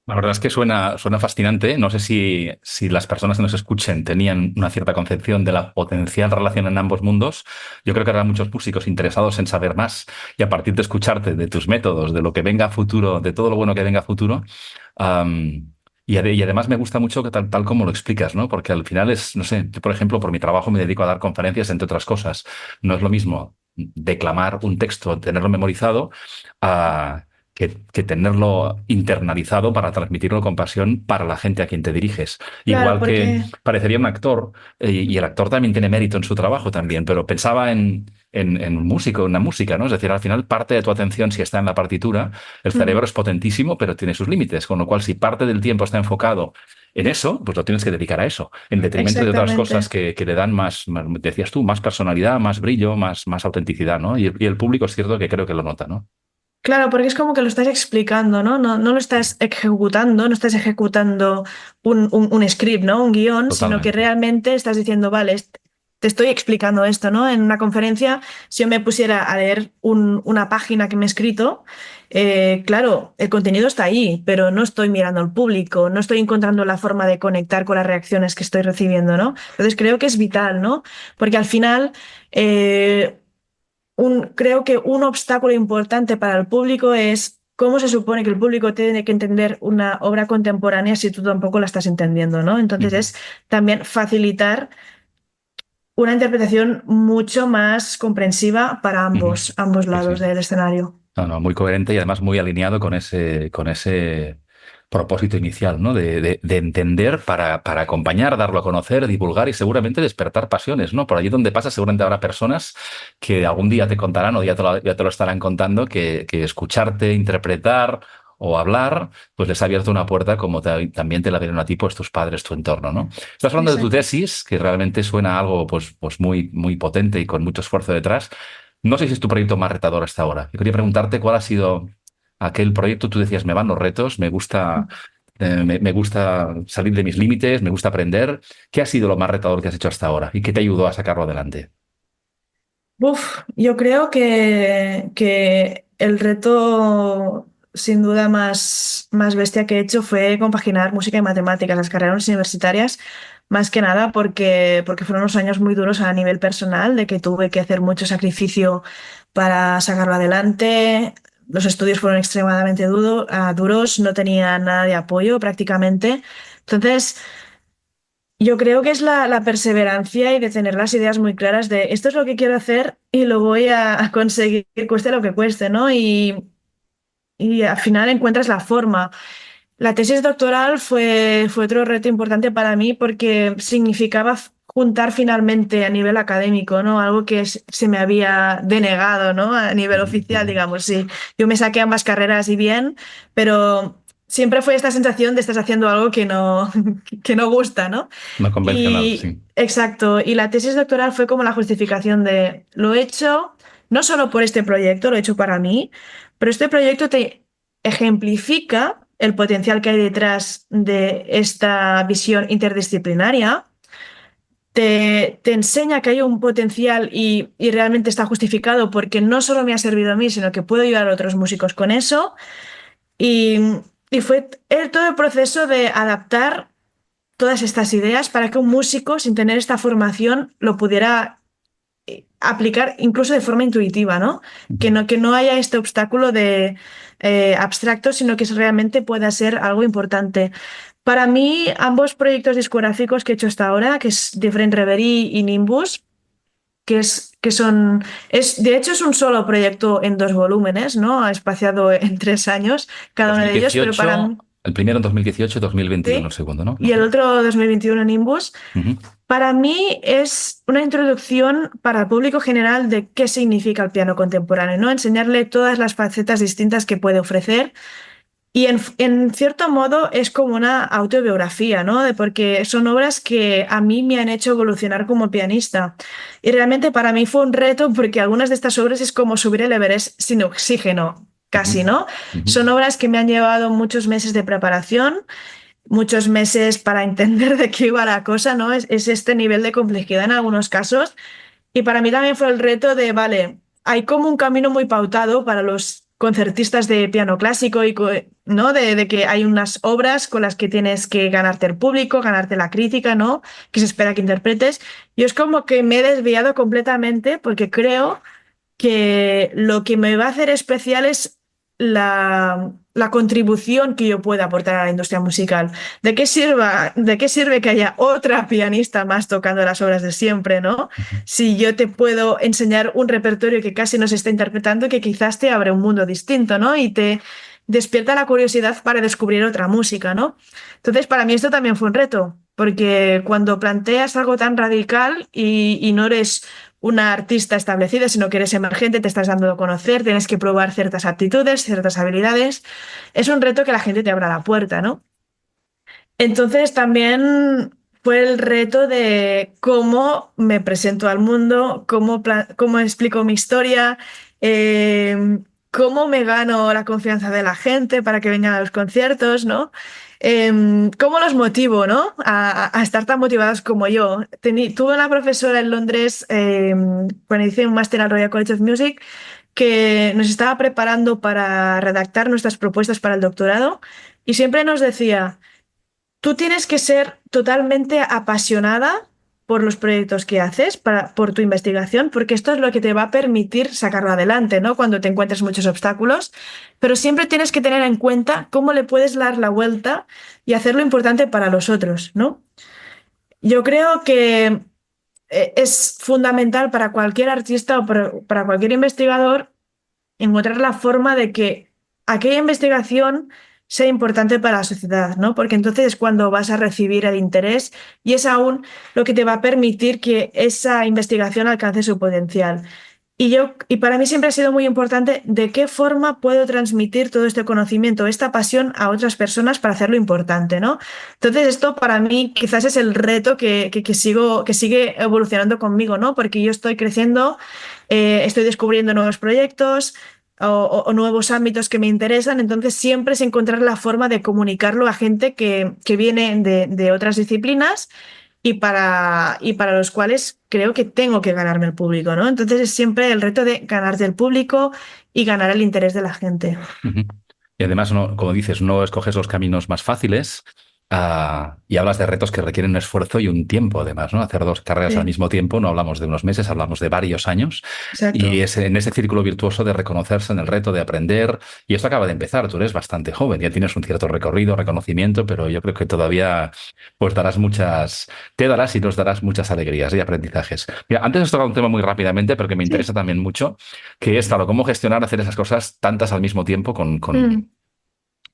La verdad es que suena fascinante. No sé si las personas que nos escuchen tenían una cierta concepción de la potencial relación en ambos mundos. Yo creo que habrá muchos músicos interesados en saber más y a partir de escucharte, de tus métodos, de lo que venga a futuro, de todo lo bueno que venga a futuro. Y además me gusta mucho que tal como lo explicas, ¿no? Porque al final es, no sé, yo por ejemplo, por mi trabajo me dedico a dar conferencias, entre otras cosas. No es lo mismo declamar un texto, tenerlo memorizado, que tenerlo internalizado para transmitirlo con pasión para la gente a quien te diriges. Claro, Igual que porque parecería un actor, y el actor también tiene mérito en su trabajo también, pero pensaba en un músico, en una música, ¿no? Es decir, al final parte de tu atención, si está en la partitura, el cerebro es potentísimo, pero tiene sus límites, con lo cual si parte del tiempo está enfocado en eso, pues lo tienes que dedicar a eso, en detrimento de otras cosas exactamente. que le dan decías tú, más personalidad, más brillo, más autenticidad, ¿no? Y el público es cierto que creo que lo nota, ¿no? Claro, porque es como que lo estás explicando, ¿no? No lo estás ejecutando, no estás ejecutando un script, ¿no? Un guión, sino que Totalmente. realmente estás diciendo, vale, te estoy explicando esto, ¿no? En una conferencia, si yo me pusiera a leer una página que me he escrito, claro, el contenido está ahí, pero no estoy mirando al público, no estoy encontrando la forma de conectar con las reacciones que estoy recibiendo, ¿no? Entonces creo que es vital, ¿no? Porque al final, creo que un obstáculo importante para el público es cómo se supone que el público tiene que entender una obra contemporánea si tú tampoco la estás entendiendo, ¿no? Entonces es también facilitar una interpretación mucho más comprensiva para Ujú. ambos Sí, lados sí. del escenario. No, no, muy coherente y además muy alineado con ese propósito inicial, ¿no? De entender para acompañar, darlo a conocer, divulgar y seguramente despertar pasiones, ¿no? Por allí donde pasa seguramente habrá personas que algún día te contarán o ya te lo estarán contando que escucharte, interpretar o hablar, pues les ha abierto una puerta como también te la dieron a ti, pues tus padres, tu entorno, ¿no? Estás hablando de tu Exacto. tesis, que realmente suena a algo pues muy, muy potente y con mucho esfuerzo detrás. No sé si es tu proyecto más retador hasta ahora. Yo quería preguntarte cuál ha sido aquel proyecto. Tú decías, me van los retos, me gusta salir de mis límites, me gusta aprender. ¿Qué ha sido lo más retador que has hecho hasta ahora y qué te ayudó a sacarlo adelante? Yo creo que el reto sin duda más bestia que he hecho fue compaginar música y matemáticas, las carreras universitarias, más que nada porque fueron unos años muy duros a nivel personal, de que tuve que hacer mucho sacrificio para sacarlo adelante. Los estudios fueron extremadamente duros, no tenía nada de apoyo prácticamente. Entonces, yo creo que es la perseverancia y de tener las ideas muy claras de esto es lo que quiero hacer y lo voy a conseguir, cueste lo que cueste, ¿no? Y al final encuentras la forma. La tesis doctoral fue otro reto importante para mí porque significaba juntar finalmente a nivel académico, ¿no? Algo que se me había denegado, ¿no? A nivel Ujú, oficial, ujú. digamos, sí. Yo me saqué ambas carreras y bien, pero siempre fue esta sensación de estás haciendo algo que no gusta, ¿no? No convencional, Y sí. exacto, y la tesis doctoral fue como la justificación de lo he hecho no solo por este proyecto, lo he hecho para mí, pero este proyecto te ejemplifica el potencial que hay detrás de esta visión interdisciplinaria, te enseña que hay un potencial y realmente está justificado porque no solo me ha servido a mí, sino que puedo ayudar a otros músicos con eso. Y, y fue todo el proceso de adaptar todas estas ideas para que un músico, sin tener esta formación, lo pudiera aplicar incluso de forma intuitiva, ¿no? Ujú. Que no haya este obstáculo de abstracto, sino que realmente pueda ser algo importante. Para mí, ambos proyectos discográficos que he hecho hasta ahora, que es Different Reverie y Nimbus, de hecho es un solo proyecto en dos volúmenes, ¿no? Espaciado en 3 años, cada uno de ellos, pero para 2018, mí, el primero en 2018 y 2021 el sí. segundo, ¿no? Y el otro 2021 Nimbus. Ujú. Para mí es una introducción para el público general de qué significa el piano contemporáneo, ¿no? Enseñarle todas las facetas distintas que puede ofrecer y en cierto modo es como una autobiografía, ¿no? Porque son obras que a mí me han hecho evolucionar como pianista. Y realmente para mí fue un reto porque algunas de estas obras es como subir el Everest sin oxígeno, Ujú. casi, ¿no? Ujú. Son obras que me han llevado muchos meses de preparación, muchos meses para entender de qué iba la cosa, ¿no? Es este nivel de complejidad en algunos casos. Y para mí también fue el reto de, vale, hay como un camino muy pautado para los concertistas de piano clásico, ¿no? De que hay unas obras con las que tienes que ganarte el público, ganarte la crítica, ¿no? Que se espera que interpretes. Yo es como que me he desviado completamente porque creo que lo que me va a hacer especial es la contribución que yo pueda aportar a la industria musical. De qué sirve que haya otra pianista más tocando las obras de siempre, ¿no? Si yo te puedo enseñar un repertorio que casi no se está interpretando, que quizás te abre un mundo distinto, ¿no? Y te despierta la curiosidad para descubrir otra música, ¿no? Entonces, para mí esto también fue un reto, porque cuando planteas algo tan radical y no eres una artista establecida, sino que eres emergente, te estás dando a conocer, tienes que probar ciertas aptitudes, ciertas habilidades. Es un reto que la gente te abra la puerta, ¿no? Entonces también fue el reto de cómo me presento al mundo, cómo explico mi historia, cómo me gano la confianza de la gente para que vengan a los conciertos, ¿no? ¿Cómo los motivo, ¿no? A estar tan motivados como yo. Tuve una profesora en Londres cuando hice un máster al Royal College of Music que nos estaba preparando para redactar nuestras propuestas para el doctorado y siempre nos decía, tú tienes que ser totalmente apasionada por los proyectos que haces, por tu investigación, porque esto es lo que te va a permitir sacarlo adelante, ¿no? Cuando te encuentres muchos obstáculos, pero siempre tienes que tener en cuenta cómo le puedes dar la vuelta y hacerlo importante para los otros, ¿no? Yo creo que es fundamental para cualquier artista o para cualquier investigador encontrar la forma de que aquella investigación sea importante para la sociedad, ¿no? Porque entonces es cuando vas a recibir el interés y es aún lo que te va a permitir que esa investigación alcance su potencial. Y para mí siempre ha sido muy importante de qué forma puedo transmitir todo este conocimiento, esta pasión a otras personas para hacerlo importante, ¿no? Entonces esto para mí quizás es el reto que sigue evolucionando conmigo, ¿no? Porque yo estoy creciendo, estoy descubriendo nuevos proyectos o nuevos ámbitos que me interesan, entonces siempre es encontrar la forma de comunicarlo a gente que viene de otras disciplinas y para los cuales creo que tengo que ganarme el público, ¿no? Entonces es siempre el reto de ganarte el público y ganar el interés de la gente. Ujú. Y además, no, como dices, no escoges los caminos más fáciles, y hablas de retos que requieren un esfuerzo y un tiempo, además, ¿no? Hacer dos carreras al Sí, mismo tiempo, no hablamos de unos meses, hablamos de varios años. Y exacto. es en ese círculo virtuoso de reconocerse en el reto, de aprender. Y esto acaba de empezar, tú eres bastante joven, ya tienes un cierto recorrido, reconocimiento, pero yo creo que todavía pues te darás y nos darás muchas alegrías y aprendizajes. Mira, antes has tocado un tema muy rápidamente, pero que me Sí. interesa también mucho, que es, claro, cómo gestionar, hacer esas cosas tantas al mismo tiempo Mm.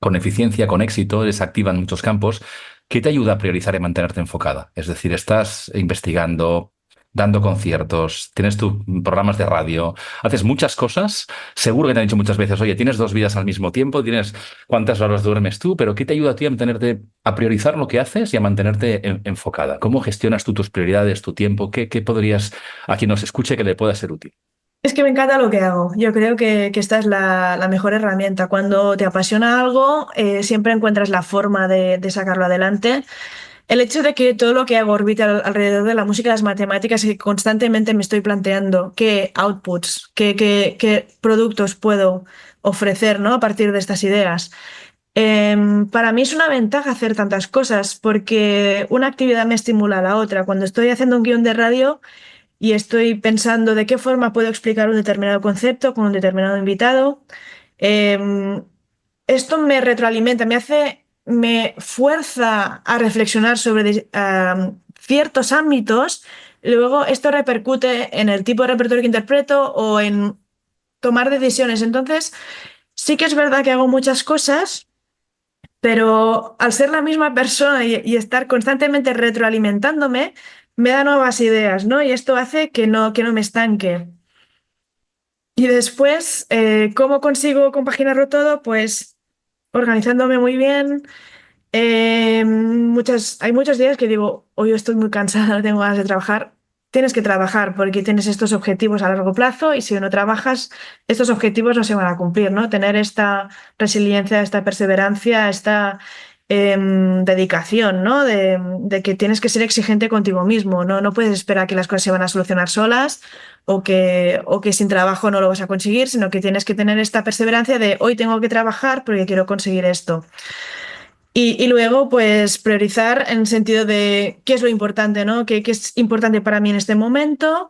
con eficiencia, con éxito, eres activa en muchos campos. ¿Qué te ayuda a priorizar y mantenerte enfocada? Es decir, estás investigando, dando conciertos, tienes tus programas de radio, haces muchas cosas. Seguro que te han dicho muchas veces, oye, tienes dos vidas al mismo tiempo, tienes cuántas horas duermes tú, pero ¿qué te ayuda a ti a mantenerte, a priorizar lo que haces y a mantenerte enfocada? ¿Cómo gestionas tú tus prioridades, tu tiempo? ¿Qué podrías, a quien nos escuche, que le pueda ser útil? Es que me encanta lo que hago. Yo creo que esta es la mejor herramienta. Cuando te apasiona algo, siempre encuentras la forma de sacarlo adelante. El hecho de que todo lo que hago orbite alrededor de la música y las matemáticas y que constantemente me estoy planteando qué outputs, qué productos puedo ofrecer, ¿no? A partir de estas ideas. Para mí es una ventaja hacer tantas cosas porque una actividad me estimula a la otra. Cuando estoy haciendo un guión de radio y estoy pensando de qué forma puedo explicar un determinado concepto con un determinado invitado, em, esto me retroalimenta, me fuerza a reflexionar sobre ciertos ámbitos. Luego esto repercute en el tipo de repertorio que interpreto o en tomar decisiones. Entonces, sí que es verdad que hago muchas cosas, pero al ser la misma persona y estar constantemente retroalimentándome, me da nuevas ideas, ¿no? Y esto hace que no me estanque. Y después, ¿cómo consigo compaginarlo todo? Pues organizándome muy bien. Hay muchos días que digo, hoy estoy muy cansada, no tengo ganas de trabajar. Tienes que trabajar porque tienes estos objetivos a largo plazo y si no trabajas, estos objetivos no se van a cumplir, ¿no? Tener esta resiliencia, esta perseverancia, esta dedicación, ¿no? De que tienes que ser exigente contigo mismo, ¿no? No puedes esperar que las cosas se van a solucionar solas o que sin trabajo no lo vas a conseguir, sino que tienes que tener esta perseverancia de hoy tengo que trabajar porque quiero conseguir esto. Y luego, pues, priorizar en el sentido de qué es lo importante, ¿no? ¿Qué es importante para mí en este momento?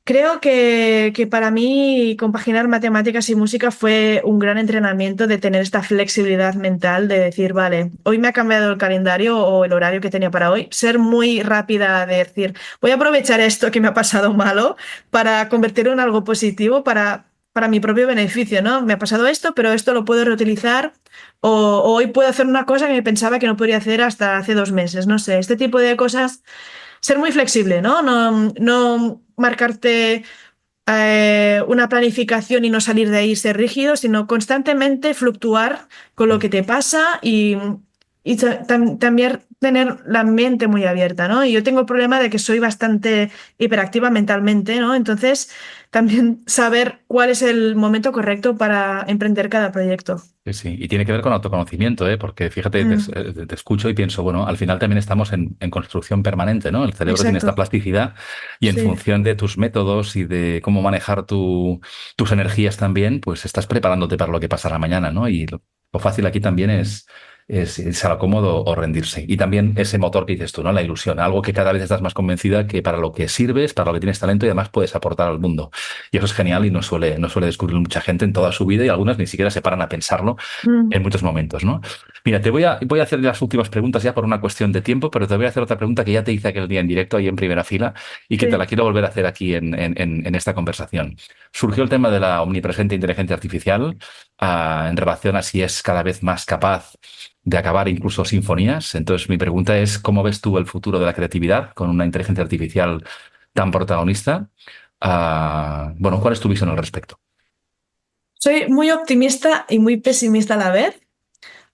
Creo que para mí compaginar matemáticas y música fue un gran entrenamiento de tener esta flexibilidad mental de decir, vale, hoy me ha cambiado el calendario o el horario que tenía para hoy. Ser muy rápida de decir, voy a aprovechar esto que me ha pasado malo para convertirlo en algo positivo para mi propio beneficio, ¿no? Me ha pasado esto, pero esto lo puedo reutilizar o hoy puedo hacer una cosa que me pensaba que no podría hacer hasta hace 2 meses. No sé, este tipo de cosas ser muy flexible, ¿no? No marcarte una planificación y no salir de ahí, ser rígido, sino constantemente fluctuar con lo que te pasa y también tener la mente muy abierta, ¿no? Y yo tengo el problema de que soy bastante hiperactiva mentalmente, ¿no? Entonces, también saber cuál es el momento correcto para emprender cada proyecto. Sí, sí, y tiene que ver con autoconocimiento, ¿eh? Porque fíjate, Mm, te escucho y pienso, bueno, al final también estamos en construcción permanente, ¿no? El cerebro tiene esta exacto, plasticidad y en sí. función de tus métodos y de cómo manejar tus energías también, pues estás preparándote para lo que pasará mañana, ¿no? Y lo fácil aquí también es irse a lo cómodo o rendirse. Y también ese motor que dices tú, ¿no? La ilusión, algo que cada vez estás más convencida que para lo que sirves, para lo que tienes talento y además puedes aportar al mundo. Y eso es genial y no suele descubrir mucha gente en toda su vida y algunas ni siquiera se paran a pensarlo Mm, en muchos momentos, ¿no? Mira, te voy a hacer las últimas preguntas ya por una cuestión de tiempo, pero te voy a hacer otra pregunta que ya te hice aquel día en directo ahí en primera fila y que te la sí. quiero volver a hacer aquí en esta conversación. Surgió el tema de la omnipresente inteligencia artificial, en relación a si es cada vez más capaz de acabar incluso sinfonías. Entonces, mi pregunta es, ¿cómo ves tú el futuro de la creatividad con una inteligencia artificial tan protagonista? Bueno, ¿cuál es tu visión al respecto? Soy muy optimista y muy pesimista a la vez.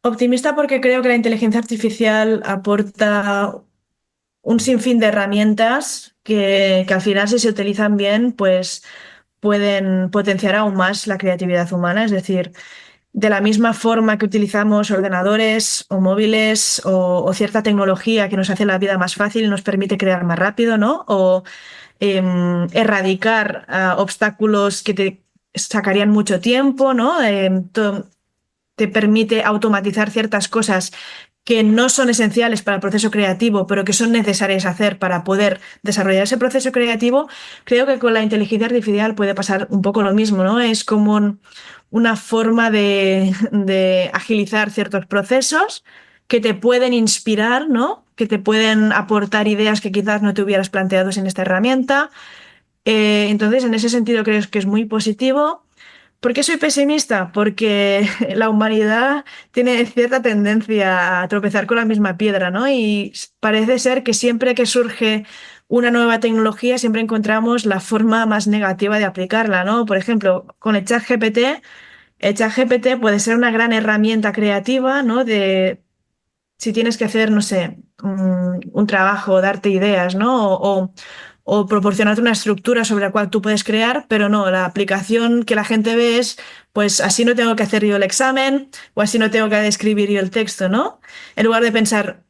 Optimista porque creo que la inteligencia artificial aporta un sinfín de herramientas que al final, si se utilizan bien, pues pueden potenciar aún más la creatividad humana. Es decir, de la misma forma que utilizamos ordenadores o móviles o cierta tecnología que nos hace la vida más fácil y nos permite crear más rápido, ¿no? O erradicar obstáculos que te sacarían mucho tiempo, ¿no? Te permite automatizar ciertas cosas que no son esenciales para el proceso creativo, pero que son necesarias hacer para poder desarrollar ese proceso creativo. Creo que con la inteligencia artificial puede pasar un poco lo mismo, ¿no? Es como una forma de agilizar ciertos procesos que te pueden inspirar, ¿no? Que te pueden aportar ideas que quizás no te hubieras planteado sin esta herramienta. Entonces, en ese sentido, creo que es muy positivo. ¿Por qué soy pesimista? Porque la humanidad tiene cierta tendencia a tropezar con la misma piedra, ¿no? Y parece ser que siempre que surge una nueva tecnología, siempre encontramos la forma más negativa de aplicarla, ¿no? Por ejemplo, con el chat GPT puede ser una gran herramienta creativa, ¿no? De si tienes que hacer, no sé, un trabajo, darte ideas, ¿no? O proporcionarte una estructura sobre la cual tú puedes crear, pero no, la aplicación que la gente ve es, pues así no tengo que hacer yo el examen o así no tengo que escribir yo el texto, ¿no? En lugar de pensar,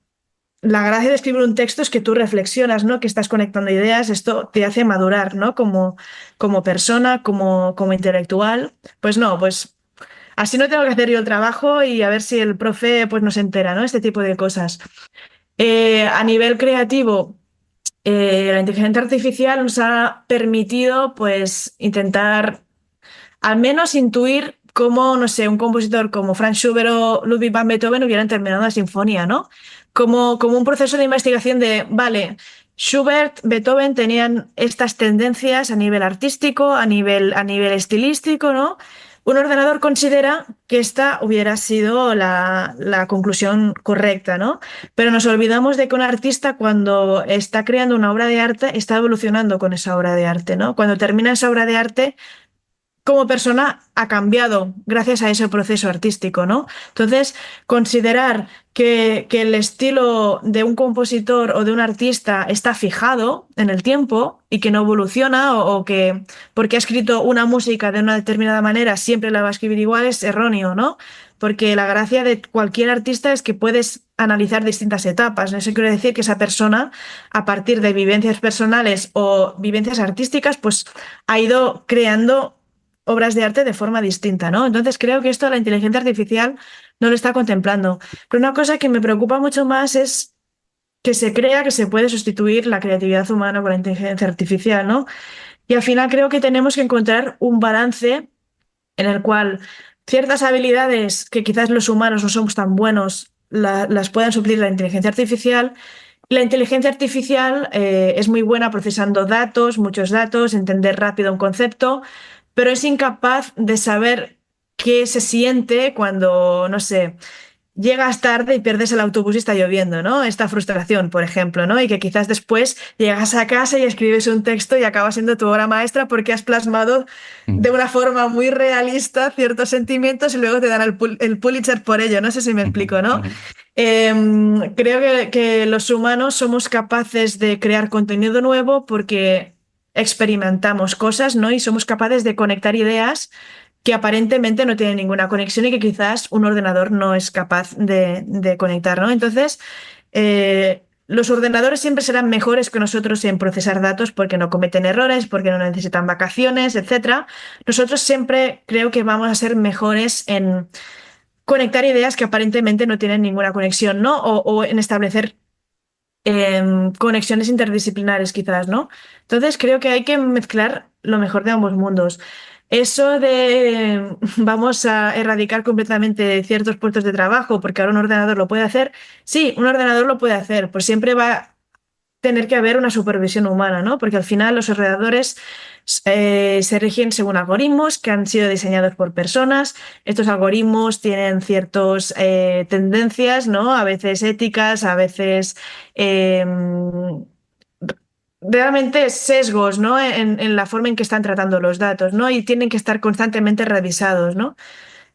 la gracia de escribir un texto es que tú reflexionas, ¿no? Que estás conectando ideas, esto te hace madurar, ¿no? Como persona, como intelectual. Pues no, pues así no tengo que hacer yo el trabajo y a ver si el profe pues nos entera, ¿no? Este tipo de cosas. A nivel creativo, la inteligencia artificial nos ha permitido pues intentar al menos intuir cómo, no sé, un compositor como Franz Schubert o Ludwig van Beethoven hubieran terminado una sinfonía, ¿no? Como un proceso de investigación de, vale, Schubert, Beethoven tenían estas tendencias a nivel artístico, a nivel estilístico, ¿no? Un ordenador considera que esta hubiera sido la conclusión correcta, ¿no? Pero nos olvidamos de que un artista cuando está creando una obra de arte está evolucionando con esa obra de arte, ¿no? Cuando termina esa obra de arte como persona ha cambiado gracias a ese proceso artístico, ¿no? Entonces, considerar que el estilo de un compositor o de un artista está fijado en el tiempo y que no evoluciona o que porque ha escrito una música de una determinada manera siempre la va a escribir igual es erróneo, ¿no? Porque la gracia de cualquier artista es que puedes analizar distintas etapas. Eso quiere decir que esa persona, a partir de vivencias personales o vivencias artísticas, pues ha ido creando obras de arte de forma distinta, ¿no? Entonces creo que esto la inteligencia artificial no lo está contemplando. Pero una cosa que me preocupa mucho más es que se crea que se puede sustituir la creatividad humana con la inteligencia artificial, ¿no? Y al final creo que tenemos que encontrar un balance en el cual ciertas habilidades que quizás los humanos no somos tan buenos las puedan suplir la inteligencia artificial. La inteligencia artificial es muy buena procesando datos, muchos datos, entender rápido un concepto, pero es incapaz de saber qué se siente cuando, no sé, llegas tarde y pierdes el autobús y está lloviendo, ¿no? Esta frustración, por ejemplo, ¿no? Y que quizás después llegas a casa y escribes un texto y acaba siendo tu obra maestra porque has plasmado de una forma muy realista ciertos sentimientos y luego te dan el Pulitzer por ello. No sé si me explico, ¿no? Creo que los humanos somos capaces de crear contenido nuevo porque experimentamos cosas, ¿no? Y somos capaces de conectar ideas que aparentemente no tienen ninguna conexión y que quizás un ordenador no es capaz de conectar, ¿no? Entonces, los ordenadores siempre serán mejores que nosotros en procesar datos porque no cometen errores, porque no necesitan vacaciones, etcétera. Nosotros siempre creo que vamos a ser mejores en conectar ideas que aparentemente no tienen ninguna conexión, ¿no? O en establecer conexiones interdisciplinares, quizás, ¿no? Entonces creo que hay que mezclar lo mejor de ambos mundos. Eso de vamos a erradicar completamente ciertos puestos de trabajo porque ahora un ordenador lo puede hacer. Sí, un ordenador lo puede hacer, pues siempre va a tener que haber una supervisión humana, ¿no? Porque al final los ordenadores se rigen según algoritmos que han sido diseñados por personas. Estos algoritmos tienen ciertas tendencias, ¿no? A veces éticas, a veces eh, realmente sesgos, ¿no? En la forma en que están tratando los datos, ¿no? Y tienen que estar constantemente revisados, ¿no?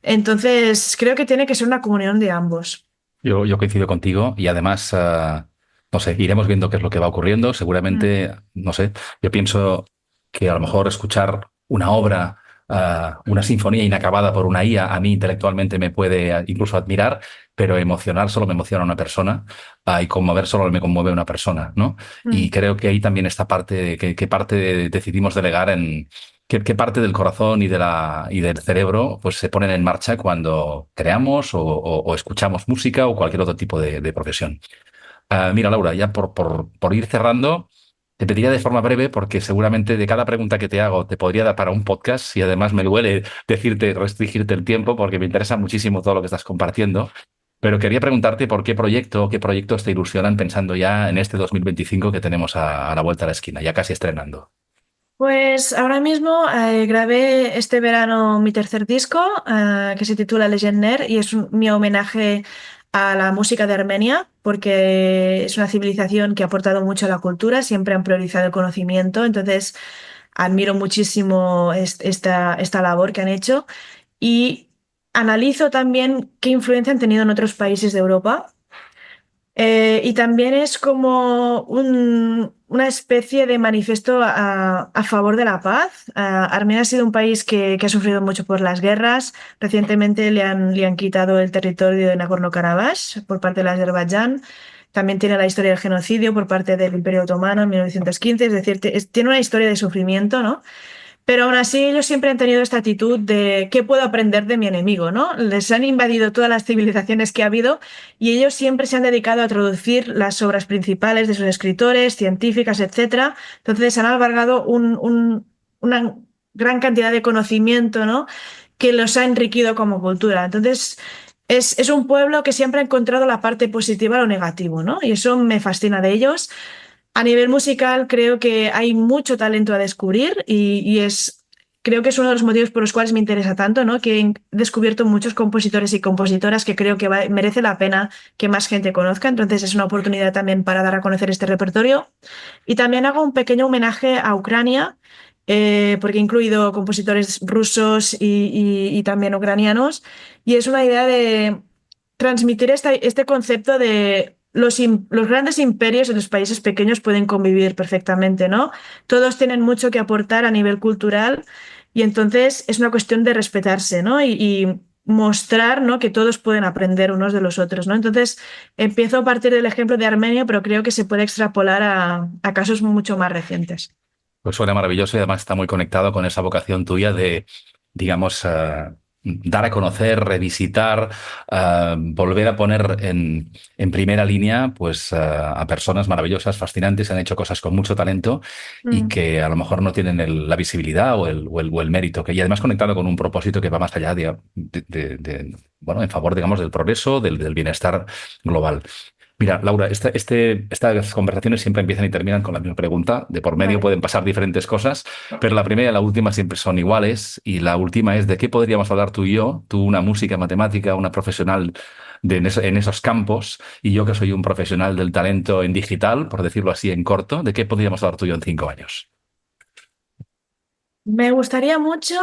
Entonces, creo que tiene que ser una comunión de ambos. Yo coincido contigo y además, no sé, iremos viendo qué es lo que va ocurriendo. Mm, Seguramente, no sé, yo pienso que a lo mejor escuchar una obra, una sinfonía inacabada por una IA, a mí intelectualmente me puede incluso admirar, pero emocionar solo me emociona una persona, y conmover solo me conmueve una persona, ¿no? Y mm. creo que ahí también está parte, qué parte decidimos delegar en qué parte del corazón y del cerebro pues se ponen en marcha cuando creamos o escuchamos música o cualquier otro tipo de profesión. Mira, Laura, ya por ir cerrando, te pediría de forma breve, porque seguramente de cada pregunta que te hago te podría dar para un podcast y además me duele restringirte el tiempo porque me interesa muchísimo todo lo que estás compartiendo. Pero quería preguntarte por qué proyectos te ilusionan pensando ya en este 2025 que tenemos a la vuelta de la esquina, ya casi estrenando. Pues ahora mismo grabé este verano mi tercer disco, que se titula Legionnaire, y es mi homenaje a la música de Armenia, porque es una civilización que ha aportado mucho a la cultura, siempre han priorizado el conocimiento, entonces admiro muchísimo esta labor que han hecho y analizo también qué influencia han tenido en otros países de Europa. Y también es como una especie de manifiesto a favor de la paz. Armenia ha sido un país que ha sufrido mucho por las guerras. Recientemente le han quitado el territorio de Nagorno-Karabaj por parte de Azerbaiyán. También tiene la historia del genocidio por parte del Imperio Otomano en 1915. Es decir, tiene una historia de sufrimiento, ¿no? Pero aún así ellos siempre han tenido esta actitud de ¿qué puedo aprender de mi enemigo? ¿No? Les han invadido todas las civilizaciones que ha habido y ellos siempre se han dedicado a traducir las obras principales de sus escritores, científicas, etcétera. Entonces han albergado una gran cantidad de conocimiento, ¿no? Que los ha enriquecido como cultura. Entonces es un pueblo que siempre ha encontrado la parte positiva a lo negativo, ¿no? Y eso me fascina de ellos. A nivel musical, creo que hay mucho talento a descubrir creo que es uno de los motivos por los cuales me interesa tanto, ¿no? Que he descubierto muchos compositores y compositoras que creo que merece la pena que más gente conozca. Entonces es una oportunidad también para dar a conocer este repertorio. Y también hago un pequeño homenaje a Ucrania, porque he incluido compositores rusos y también ucranianos. Y es una idea de transmitir este concepto de los grandes imperios y los países pequeños pueden convivir perfectamente, ¿no? Todos tienen mucho que aportar a nivel cultural y entonces es una cuestión de respetarse, ¿no? Y mostrar, ¿no? Que todos pueden aprender unos de los otros, ¿no? Entonces empiezo a partir del ejemplo de Armenia, pero creo que se puede extrapolar a casos mucho más recientes. Pues suena maravilloso y además está muy conectado con esa vocación tuya de, digamos, dar a conocer, revisitar, volver a poner en primera línea pues, a personas maravillosas, fascinantes, han hecho cosas con mucho talento y Mm. que a lo mejor no tienen la visibilidad o el mérito. Y además conectado con un propósito que va más allá bueno, en favor, digamos, del progreso, del bienestar global. Mira, Laura, estas conversaciones siempre empiezan y terminan con la misma pregunta. De por medio Vale. pueden pasar diferentes cosas, pero la primera y la última siempre son iguales. Y la última es de qué podríamos hablar tú y yo, tú una música, matemática, una profesional en esos campos, y yo que soy un profesional del talento en digital, por decirlo así en corto, ¿de qué podríamos hablar tú y yo en 5 años? Me gustaría mucho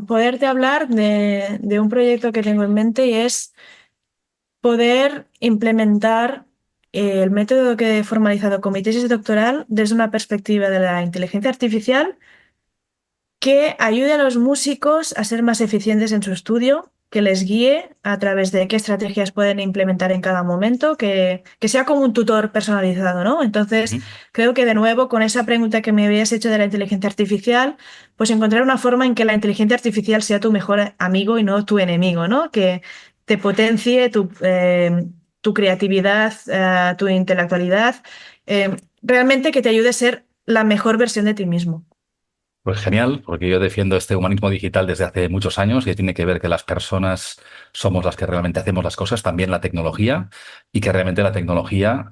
poderte hablar de un proyecto que tengo en mente y es poder implementar el método que he formalizado con mi tesis doctoral desde una perspectiva de la inteligencia artificial que ayude a los músicos a ser más eficientes en su estudio, que les guíe a través de qué estrategias pueden implementar en cada momento, que sea como un tutor personalizado, ¿no? Entonces, creo que de nuevo, con esa pregunta que me habías hecho de la inteligencia artificial, pues encontrar una forma en que la inteligencia artificial sea tu mejor amigo y no tu enemigo, ¿no? Que te potencie tu creatividad, tu intelectualidad, realmente que te ayude a ser la mejor versión de ti mismo. Pues genial, porque yo defiendo este humanismo digital desde hace muchos años, que tiene que ver que las personas somos las que realmente hacemos las cosas, también la tecnología, y que realmente la tecnología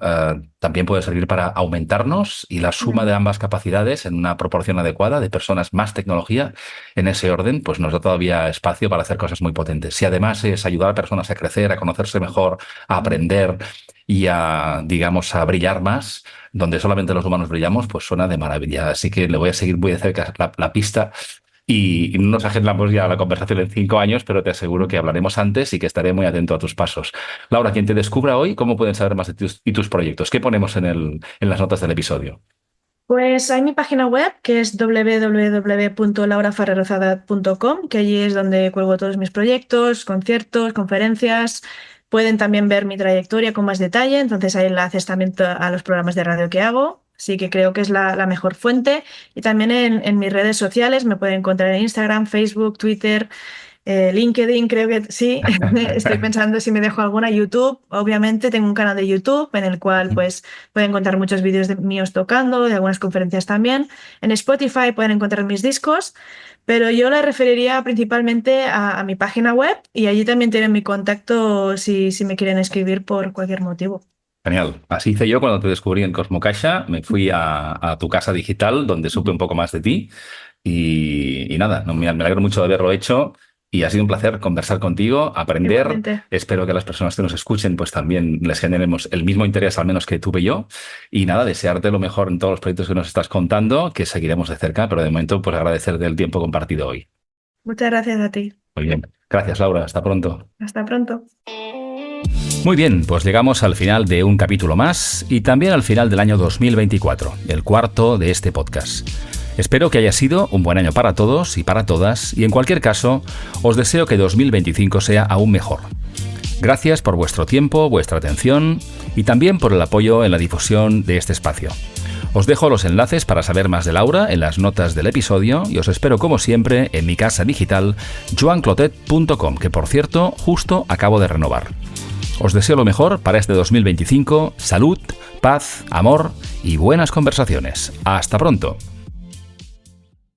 también puede servir para aumentarnos, y la suma de ambas capacidades en una proporción adecuada de personas más tecnología en ese orden, pues nos da todavía espacio para hacer cosas muy potentes. Si además es ayudar a personas a crecer, a conocerse mejor, a aprender y a, digamos, a brillar más, donde solamente los humanos brillamos, pues suena de maravilla. Así que le voy a seguir muy de cerca la pista, y no nos agendamos ya la conversación en 5 años, pero te aseguro que hablaremos antes y que estaré muy atento a tus pasos. Laura, quien te descubra hoy, ¿cómo pueden saber más de tus proyectos? ¿Qué ponemos en las notas del episodio? Pues hay mi página web que es www.lauraferrerozada.com, que allí es donde cuelgo todos mis proyectos, conciertos, conferencias. Pueden también ver mi trayectoria con más detalle, entonces hay enlaces también a los programas de radio que hago. Así que creo que es la mejor fuente. Y también en mis redes sociales me pueden encontrar en Instagram, Facebook, Twitter. LinkedIn, creo que sí. Estoy pensando si me dejo alguna. YouTube, obviamente tengo un canal de YouTube en el cual pues pueden encontrar muchos vídeos míos tocando, de algunas conferencias también. En Spotify pueden encontrar mis discos, pero yo la referiría principalmente a mi página web, y allí también tienen mi contacto si me quieren escribir por cualquier motivo. Genial. Así hice yo cuando te descubrí en Cosmocaixa. Me fui a tu casa digital, donde supe un poco más de ti. Y nada, me alegro mucho de haberlo hecho. Y ha sido un placer conversar contigo, aprender. Igualmente. Espero que a las personas que nos escuchen pues también les generemos el mismo interés, al menos que tuve yo. Y nada, desearte lo mejor en todos los proyectos que nos estás contando, que seguiremos de cerca, pero de momento pues agradecerte el tiempo compartido hoy. Muchas gracias a ti. Muy bien. Gracias, Laura. Hasta pronto. Hasta pronto. Muy bien, pues llegamos al final de un capítulo más y también al final del año 2024, el cuarto de este podcast. Espero que haya sido un buen año para todos y para todas, y en cualquier caso, os deseo que 2025 sea aún mejor. Gracias por vuestro tiempo, vuestra atención y también por el apoyo en la difusión de este espacio. Os dejo los enlaces para saber más de Laura en las notas del episodio y os espero como siempre en mi casa digital joanclotet.com, que por cierto justo acabo de renovar. Os deseo lo mejor para este 2025, salud, paz, amor y buenas conversaciones. ¡Hasta pronto!